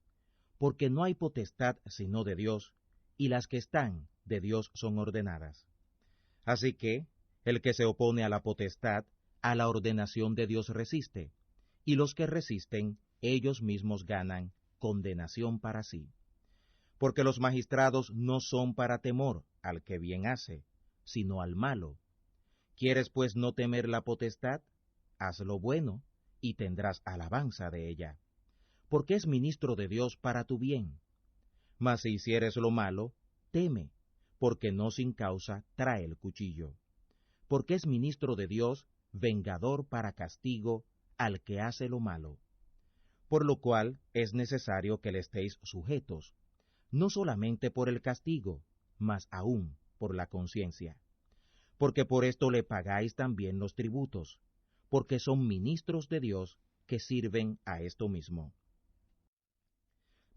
porque no hay potestad sino de Dios, y las que están de Dios son ordenadas. Así que, el que se opone a la potestad, a la ordenación de Dios resiste, y los que resisten, ellos mismos ganan condenación para sí. Porque los magistrados no son para temor al que bien hace, sino al malo. ¿Quieres pues no temer la potestad? Haz lo bueno, y tendrás alabanza de ella, porque es ministro de Dios para tu bien. Mas si hicieres lo malo, teme, porque no sin causa trae el cuchillo. Porque es ministro de Dios, vengador para castigo al que hace lo malo. Por lo cual es necesario que le estéis sujetos, no solamente por el castigo, mas aún por la conciencia. Porque por esto le pagáis también los tributos, porque son ministros de Dios que sirven a esto mismo.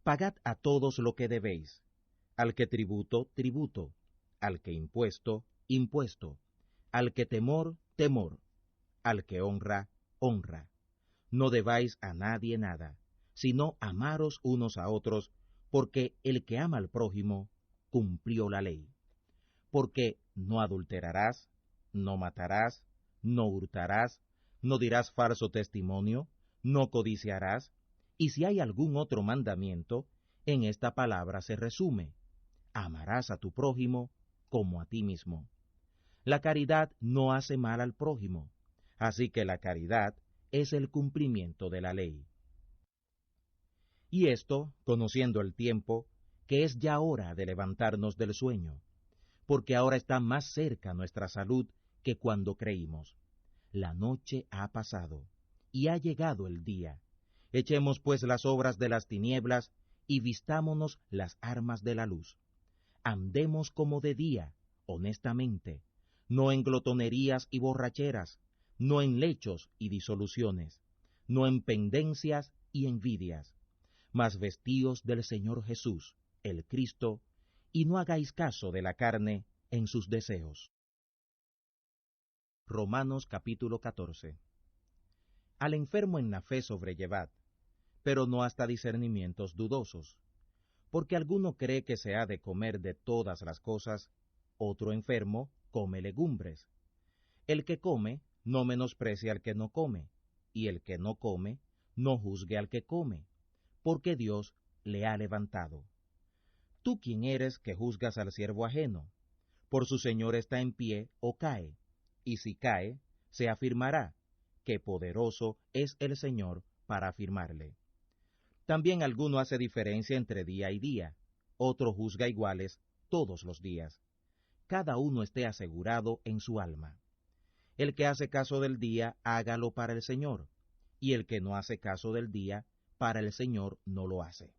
Pagad a todos lo que debéis, al que tributo, tributo, al que impuesto, impuesto, al que temor, temor, al que honra, honra. No debáis a nadie nada, sino amaros unos a otros, porque el que ama al prójimo cumplió la ley. Porque no adulterarás, no matarás, no hurtarás, no dirás falso testimonio, no codiciarás, y si hay algún otro mandamiento, en esta palabra se resume: amarás a tu prójimo como a ti mismo. La caridad no hace mal al prójimo, así que la caridad es el cumplimiento de la ley. Y esto, conociendo el tiempo, que es ya hora de levantarnos del sueño, porque ahora está más cerca nuestra salud que cuando creímos. La noche ha pasado, y ha llegado el día. Echemos pues las obras de las tinieblas, y vistámonos las armas de la luz. Andemos como de día, honestamente, no en glotonerías y borracheras, no en lechos y disoluciones, no en pendencias y envidias, mas vestíos del Señor Jesús, el Cristo, y no hagáis caso de la carne en sus deseos. Romanos capítulo 14. Al enfermo en la fe sobrellevad, pero no hasta discernimientos dudosos, porque alguno cree que se ha de comer de todas las cosas, otro enfermo come legumbres. El que come no menosprecia al que no come, y el que no come no juzgue al que come, porque Dios le ha levantado. ¿Tú quién eres que juzgas al siervo ajeno? Por su señor está en pie o cae, y si cae, se afirmará, que poderoso es el Señor para afirmarle. También alguno hace diferencia entre día y día, otro juzga iguales todos los días. cada uno esté asegurado en su alma. El que hace caso del día, hágalo para el Señor, y el que no hace caso del día, para el Señor no lo hace.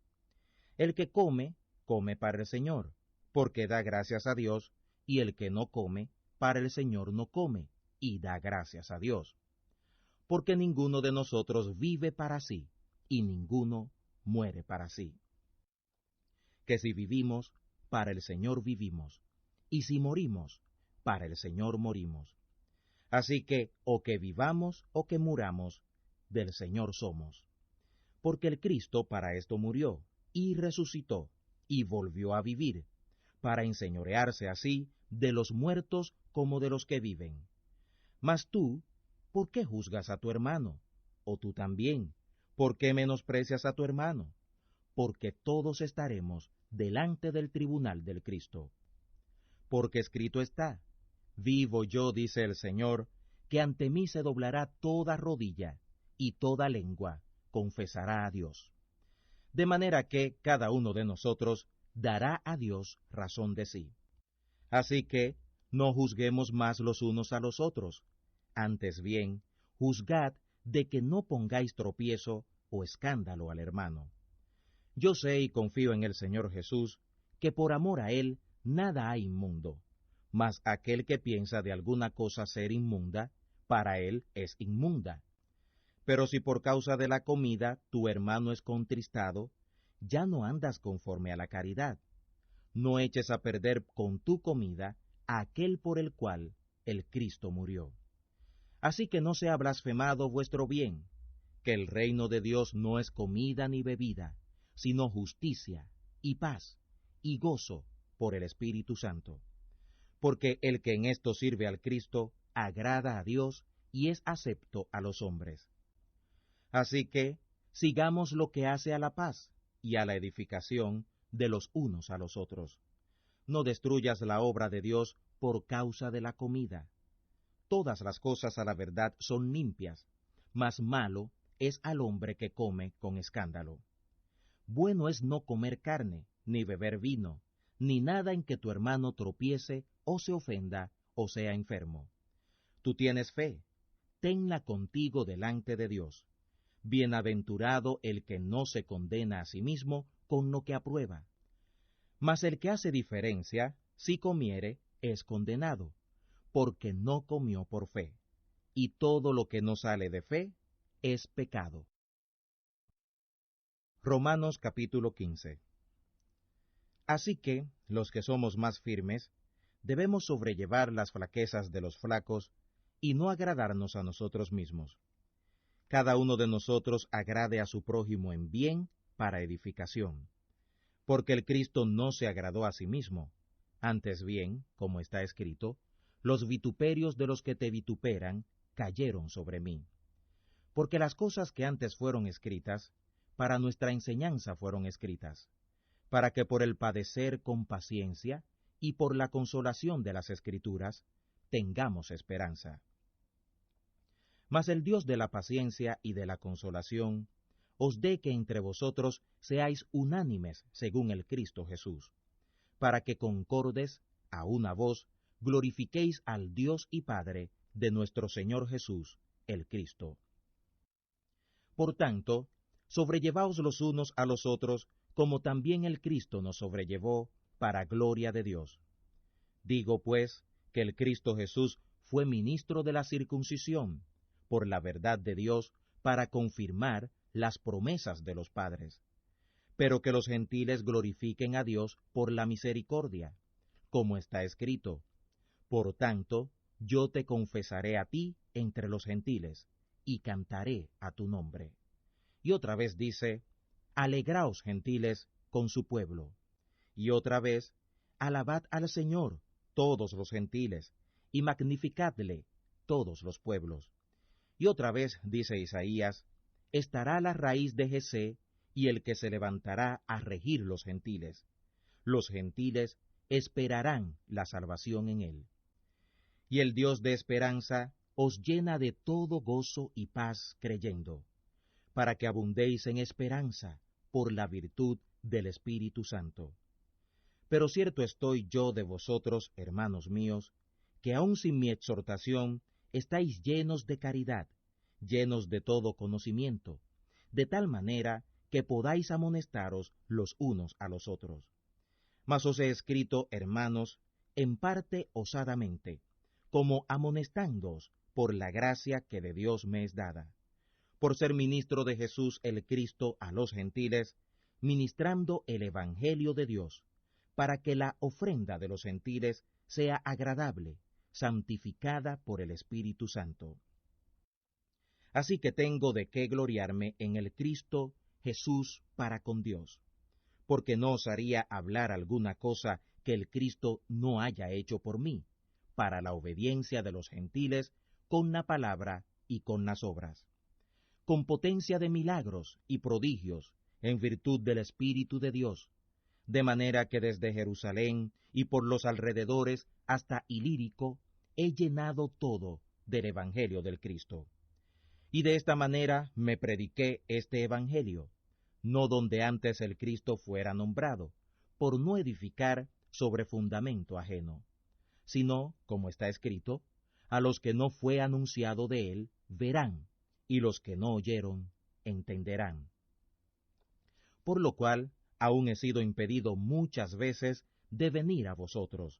El que come, come para el Señor, porque da gracias a Dios, y el que no come, para el Señor no come, y da gracias a Dios. Porque ninguno de nosotros vive para sí, y ninguno muere para sí. Que si vivimos, para el Señor vivimos, y si morimos, para el Señor morimos. Así que, o que vivamos o que muramos, del Señor somos. Porque el Cristo para esto murió, y resucitó, y volvió a vivir, para enseñorearse así de los muertos como de los que viven. Mas tú, ¿por qué juzgas a tu hermano? O tú también, ¿por qué menosprecias a tu hermano? Porque todos estaremos delante del tribunal del Cristo. Porque escrito está, vivo yo, dice el Señor, que ante mí se doblará toda rodilla, y toda lengua confesará a Dios. De manera que cada uno de nosotros dará a Dios razón de sí. Así que no juzguemos más los unos a los otros, antes bien, juzgad de que no pongáis tropiezo o escándalo al hermano. Yo sé y confío en el Señor Jesús, que por amor a Él nada hay inmundo, mas aquel que piensa de alguna cosa ser inmunda, para él es inmunda. Pero si por causa de la comida tu hermano es contristado, ya no andas conforme a la caridad. No eches a perder con tu comida a aquel por el cual el Cristo murió. Así que no sea blasfemado vuestro bien, que el reino de Dios no es comida ni bebida, sino justicia, y paz, y gozo por el Espíritu Santo. Porque el que en esto sirve al Cristo, agrada a Dios y es acepto a los hombres. Así que, sigamos lo que hace a la paz y a la edificación de los unos a los otros. No destruyas la obra de Dios por causa de la comida. Todas las cosas a la verdad son limpias, mas malo es al hombre que come con escándalo. Bueno es no comer carne, ni beber vino, ni nada en que tu hermano tropiece o se ofenda o sea enfermo. Tú tienes fe, tenla contigo delante de Dios. Bienaventurado el que no se condena a sí mismo con lo que aprueba. Mas el que hace diferencia, si comiere, es condenado, porque no comió por fe, y todo lo que no sale de fe es pecado. Romanos capítulo 15. Así que, los que somos más firmes, debemos sobrellevar las flaquezas de los flacos y no agradarnos a nosotros mismos. Cada uno de nosotros agrade a su prójimo en bien para edificación. Porque el Cristo no se agradó a sí mismo, antes bien, como está escrito, los vituperios de los que te vituperan cayeron sobre mí. Porque las cosas que antes fueron escritas, para nuestra enseñanza fueron escritas, para que por el padecer con paciencia y por la consolación de las Escrituras tengamos esperanza. Mas el Dios de la paciencia y de la consolación os dé que entre vosotros seáis unánimes según el Cristo Jesús, para que concordes a una voz glorifiquéis al Dios y Padre de nuestro Señor Jesús, el Cristo. Por tanto, sobrellevaos los unos a los otros, como también el Cristo nos sobrellevó, para gloria de Dios. Digo, pues, que el Cristo Jesús fue ministro de la circuncisión, por la verdad de Dios, para confirmar las promesas de los padres, pero que los gentiles glorifiquen a Dios por la misericordia, como está escrito, por tanto, yo te confesaré a ti entre los gentiles, y cantaré a tu nombre. Y otra vez dice, alegraos gentiles con su pueblo. Y otra vez, alabad al Señor todos los gentiles, y magnificadle todos los pueblos. Y otra vez, dice Isaías, estará la raíz de Jesé, y el que se levantará a regir los gentiles. Los gentiles esperarán la salvación en él. Y el Dios de esperanza os llena de todo gozo y paz creyendo, para que abundéis en esperanza por la virtud del Espíritu Santo. Pero cierto estoy yo de vosotros, hermanos míos, que aun sin mi exhortación estáis llenos de caridad, llenos de todo conocimiento, de tal manera que podáis amonestaros los unos a los otros. Mas os he escrito, hermanos, en parte osadamente, como amonestándoos por la gracia que de Dios me es dada, por ser ministro de Jesús el Cristo a los gentiles, ministrando el Evangelio de Dios, para que la ofrenda de los gentiles sea agradable, santificada por el Espíritu Santo. Así que tengo de qué gloriarme en el Cristo Jesús para con Dios, porque no osaría hablar alguna cosa que el Cristo no haya hecho por mí, para la obediencia de los gentiles, con la palabra y con las obras, con potencia de milagros y prodigios, en virtud del Espíritu de Dios, de manera que desde Jerusalén y por los alrededores hasta Ilírico he llenado todo del Evangelio del Cristo. Y de esta manera me prediqué este Evangelio, no donde antes el Cristo fuera nombrado, por no edificar sobre fundamento ajeno, sino, como está escrito, a los que no fue anunciado de él, verán, y los que no oyeron, entenderán. Por lo cual, aún he sido impedido muchas veces de venir a vosotros,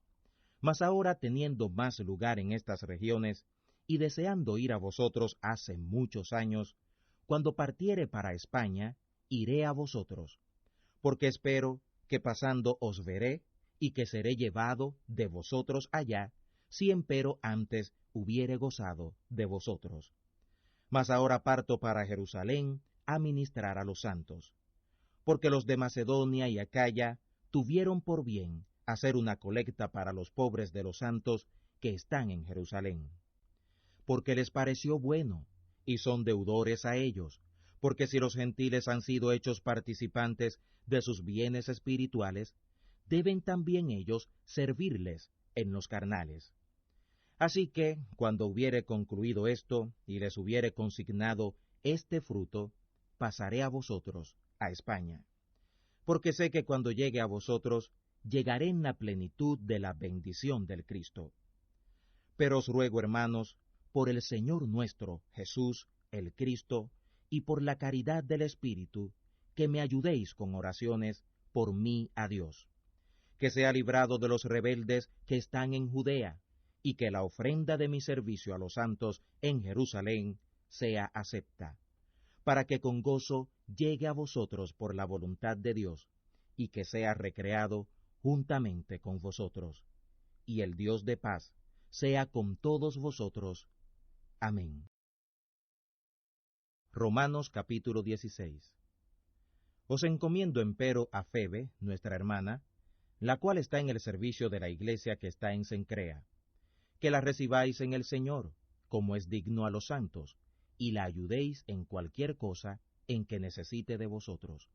mas ahora teniendo más lugar en estas regiones, y deseando ir a vosotros hace muchos años, cuando partiere para España, iré a vosotros, porque espero que pasando os veré, y que seré llevado de vosotros allá, si empero antes hubiere gozado de vosotros. Mas ahora parto para Jerusalén a ministrar a los santos, porque los de Macedonia y Acaya tuvieron por bien hacer una colecta para los pobres de los santos que están en Jerusalén, porque les pareció bueno, y son deudores a ellos, porque si los gentiles han sido hechos participantes de sus bienes espirituales, deben también ellos servirles en los carnales. Así que, cuando hubiere concluido esto, y les hubiere consignado este fruto, pasaré a vosotros, a España, porque sé que cuando llegue a vosotros, llegaré en la plenitud de la bendición del Cristo. Pero os ruego, hermanos, por el Señor nuestro, Jesús, el Cristo, y por la caridad del Espíritu, que me ayudéis con oraciones por mí a Dios, que sea librado de los rebeldes que están en Judea, y que la ofrenda de mi servicio a los santos en Jerusalén sea acepta, para que con gozo llegue a vosotros por la voluntad de Dios, y que sea recreado juntamente con vosotros. Y el Dios de paz sea con todos vosotros. Amén. Romanos capítulo 16. Os encomiendo empero a Febe, nuestra hermana, la cual está en el servicio de la iglesia que está en Cencrea, que la recibáis en el Señor, como es digno a los santos, y la ayudéis en cualquier cosa en que necesite de vosotros,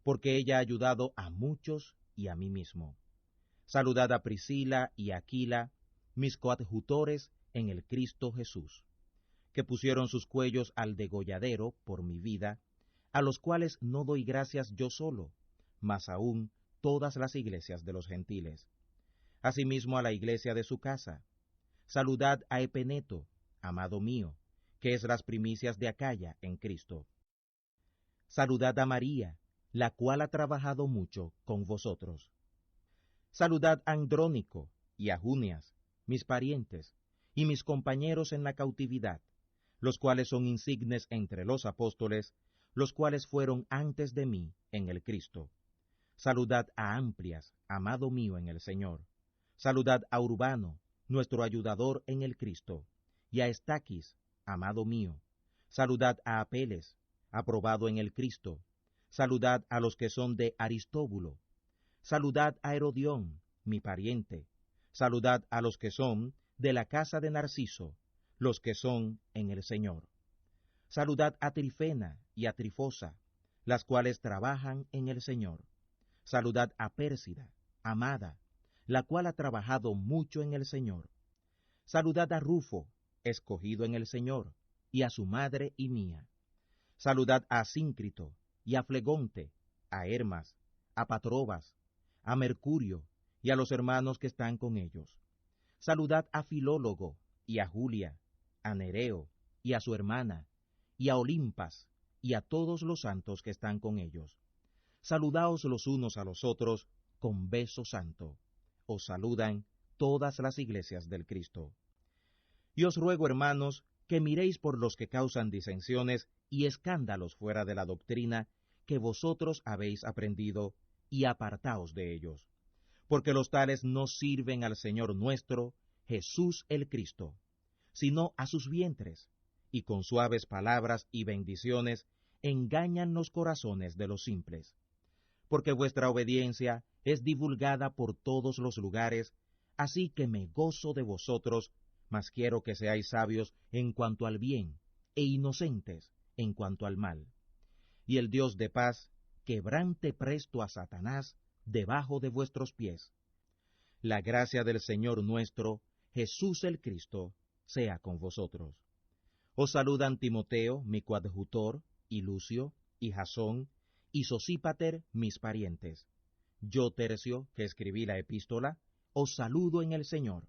porque ella ha ayudado a muchos y a mí mismo. Saludad a Priscila y a Aquila, mis coadjutores en el Cristo Jesús, que pusieron sus cuellos al degolladero por mi vida, a los cuales no doy gracias yo solo, mas aún todas las iglesias de los gentiles. Asimismo a la iglesia de su casa. Saludad a Epeneto, amado mío, que es las primicias de Acaya en Cristo. Saludad a María, la cual ha trabajado mucho con vosotros. Saludad a Andrónico y a Junias, mis parientes, y mis compañeros en la cautividad, los cuales son insignes entre los apóstoles, los cuales fueron antes de mí en el Cristo. Saludad a Amplias, amado mío en el Señor. Saludad a Urbano, nuestro ayudador en el Cristo, y a Estaquis, amado mío. Saludad a Apeles, aprobado en el Cristo. Saludad a los que son de Aristóbulo. Saludad a Herodión, mi pariente. Saludad a los que son de la casa de Narciso, los que son en el Señor. Saludad a Trifena y a Trifosa, las cuales trabajan en el Señor. Saludad a Pérsida, amada, la cual ha trabajado mucho en el Señor. Saludad a Rufo, escogido en el Señor, y a su madre y mía. Saludad a Asíncrito, y a Flegonte, a Hermas, a Patrobas, a Mercurio y a los hermanos que están con ellos. Saludad a Filólogo y a Julia, a Nereo y a su hermana, y a Olimpas, y a todos los santos que están con ellos. Saludaos los unos a los otros con beso santo. Os saludan todas las iglesias del Cristo. Y os ruego, hermanos, que miréis por los que causan disensiones y escándalos fuera de la doctrina que vosotros habéis aprendido, y apartaos de ellos, porque los tales no sirven al Señor nuestro, Jesús el Cristo, sino a sus vientres, y con suaves palabras y bendiciones engañan los corazones de los simples. Porque vuestra obediencia es divulgada por todos los lugares, así que me gozo de vosotros, mas quiero que seáis sabios en cuanto al bien, e inocentes en cuanto al mal. Y el Dios de paz quebrante presto a Satanás debajo de vuestros pies. La gracia del Señor nuestro, Jesús el Cristo, sea con vosotros. Os saludan Timoteo, mi coadjutor, y Lucio, y Jasón, y Sosípater, mis parientes. Yo, Tercio, que escribí la epístola, os saludo en el Señor.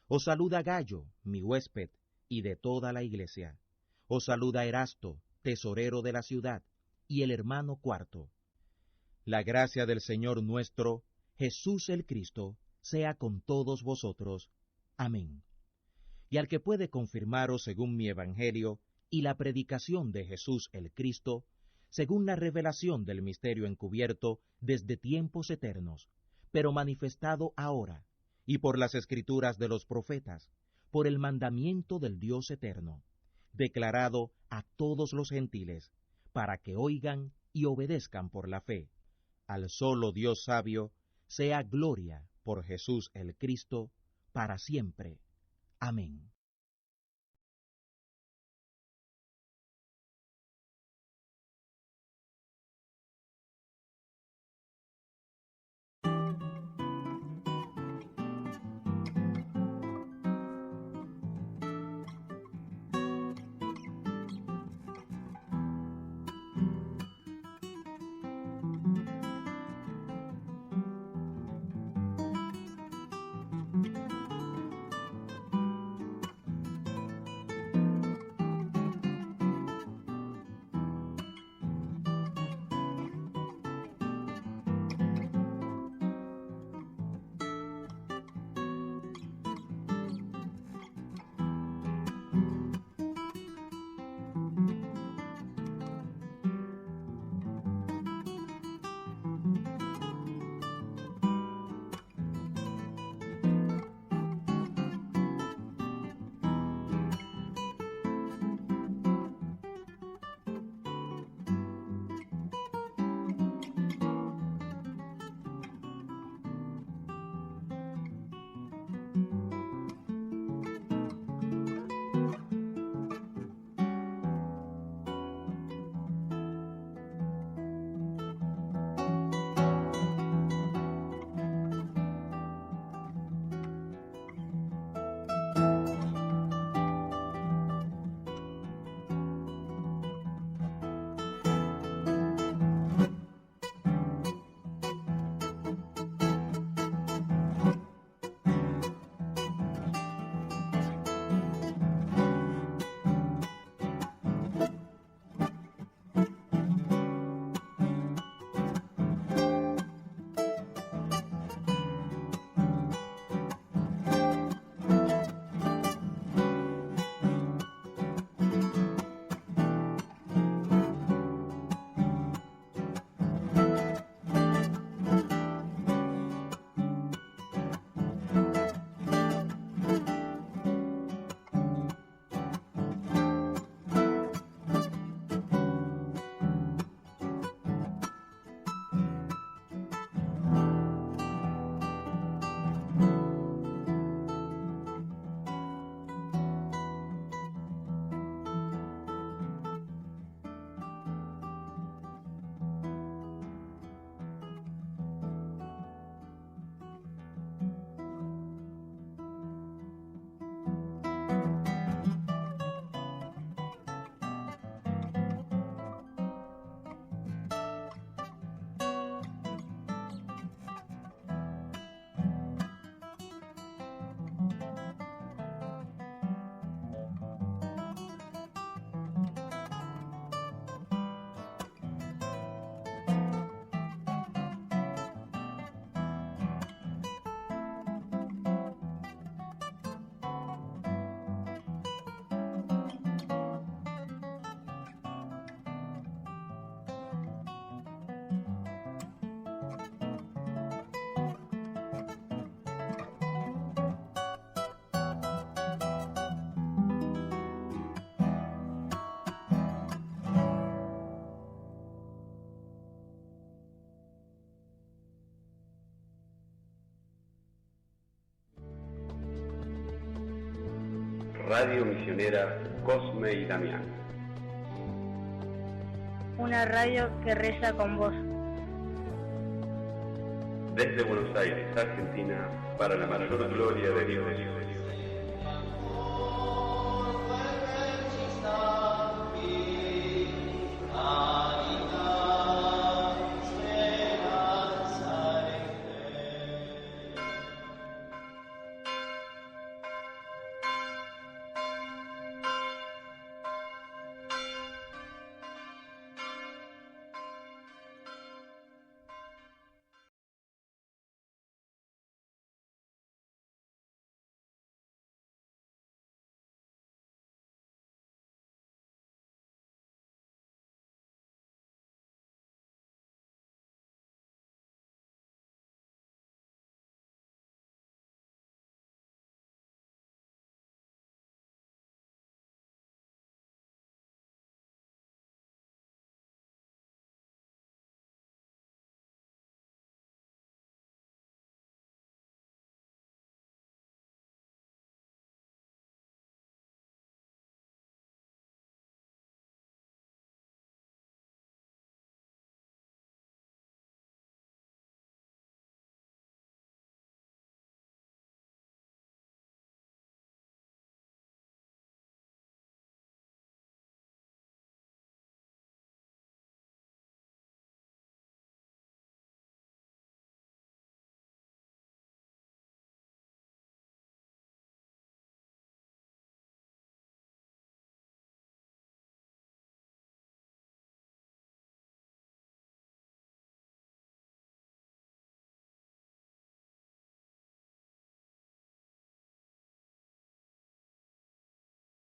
Os saluda Gayo, mi huésped, y de toda la iglesia. Os saluda Erasto, tesorero de la ciudad, y el hermano Cuarto. La gracia del Señor nuestro, Jesús el Cristo, sea con todos vosotros. Amén. Y al que puede confirmaros según mi evangelio y la predicación de Jesús el Cristo, según la revelación del misterio encubierto desde tiempos eternos, pero manifestado ahora, y por las escrituras de los profetas, por el mandamiento del Dios eterno, declarado a todos los gentiles, para que oigan y obedezcan por la fe. Al solo Dios sabio, sea gloria por Jesús el Cristo, para siempre. Amén. Radio Misionera Cosme y Damián. Una radio que reza con vos. Desde Buenos Aires, Argentina, para la mayor gloria de Dios.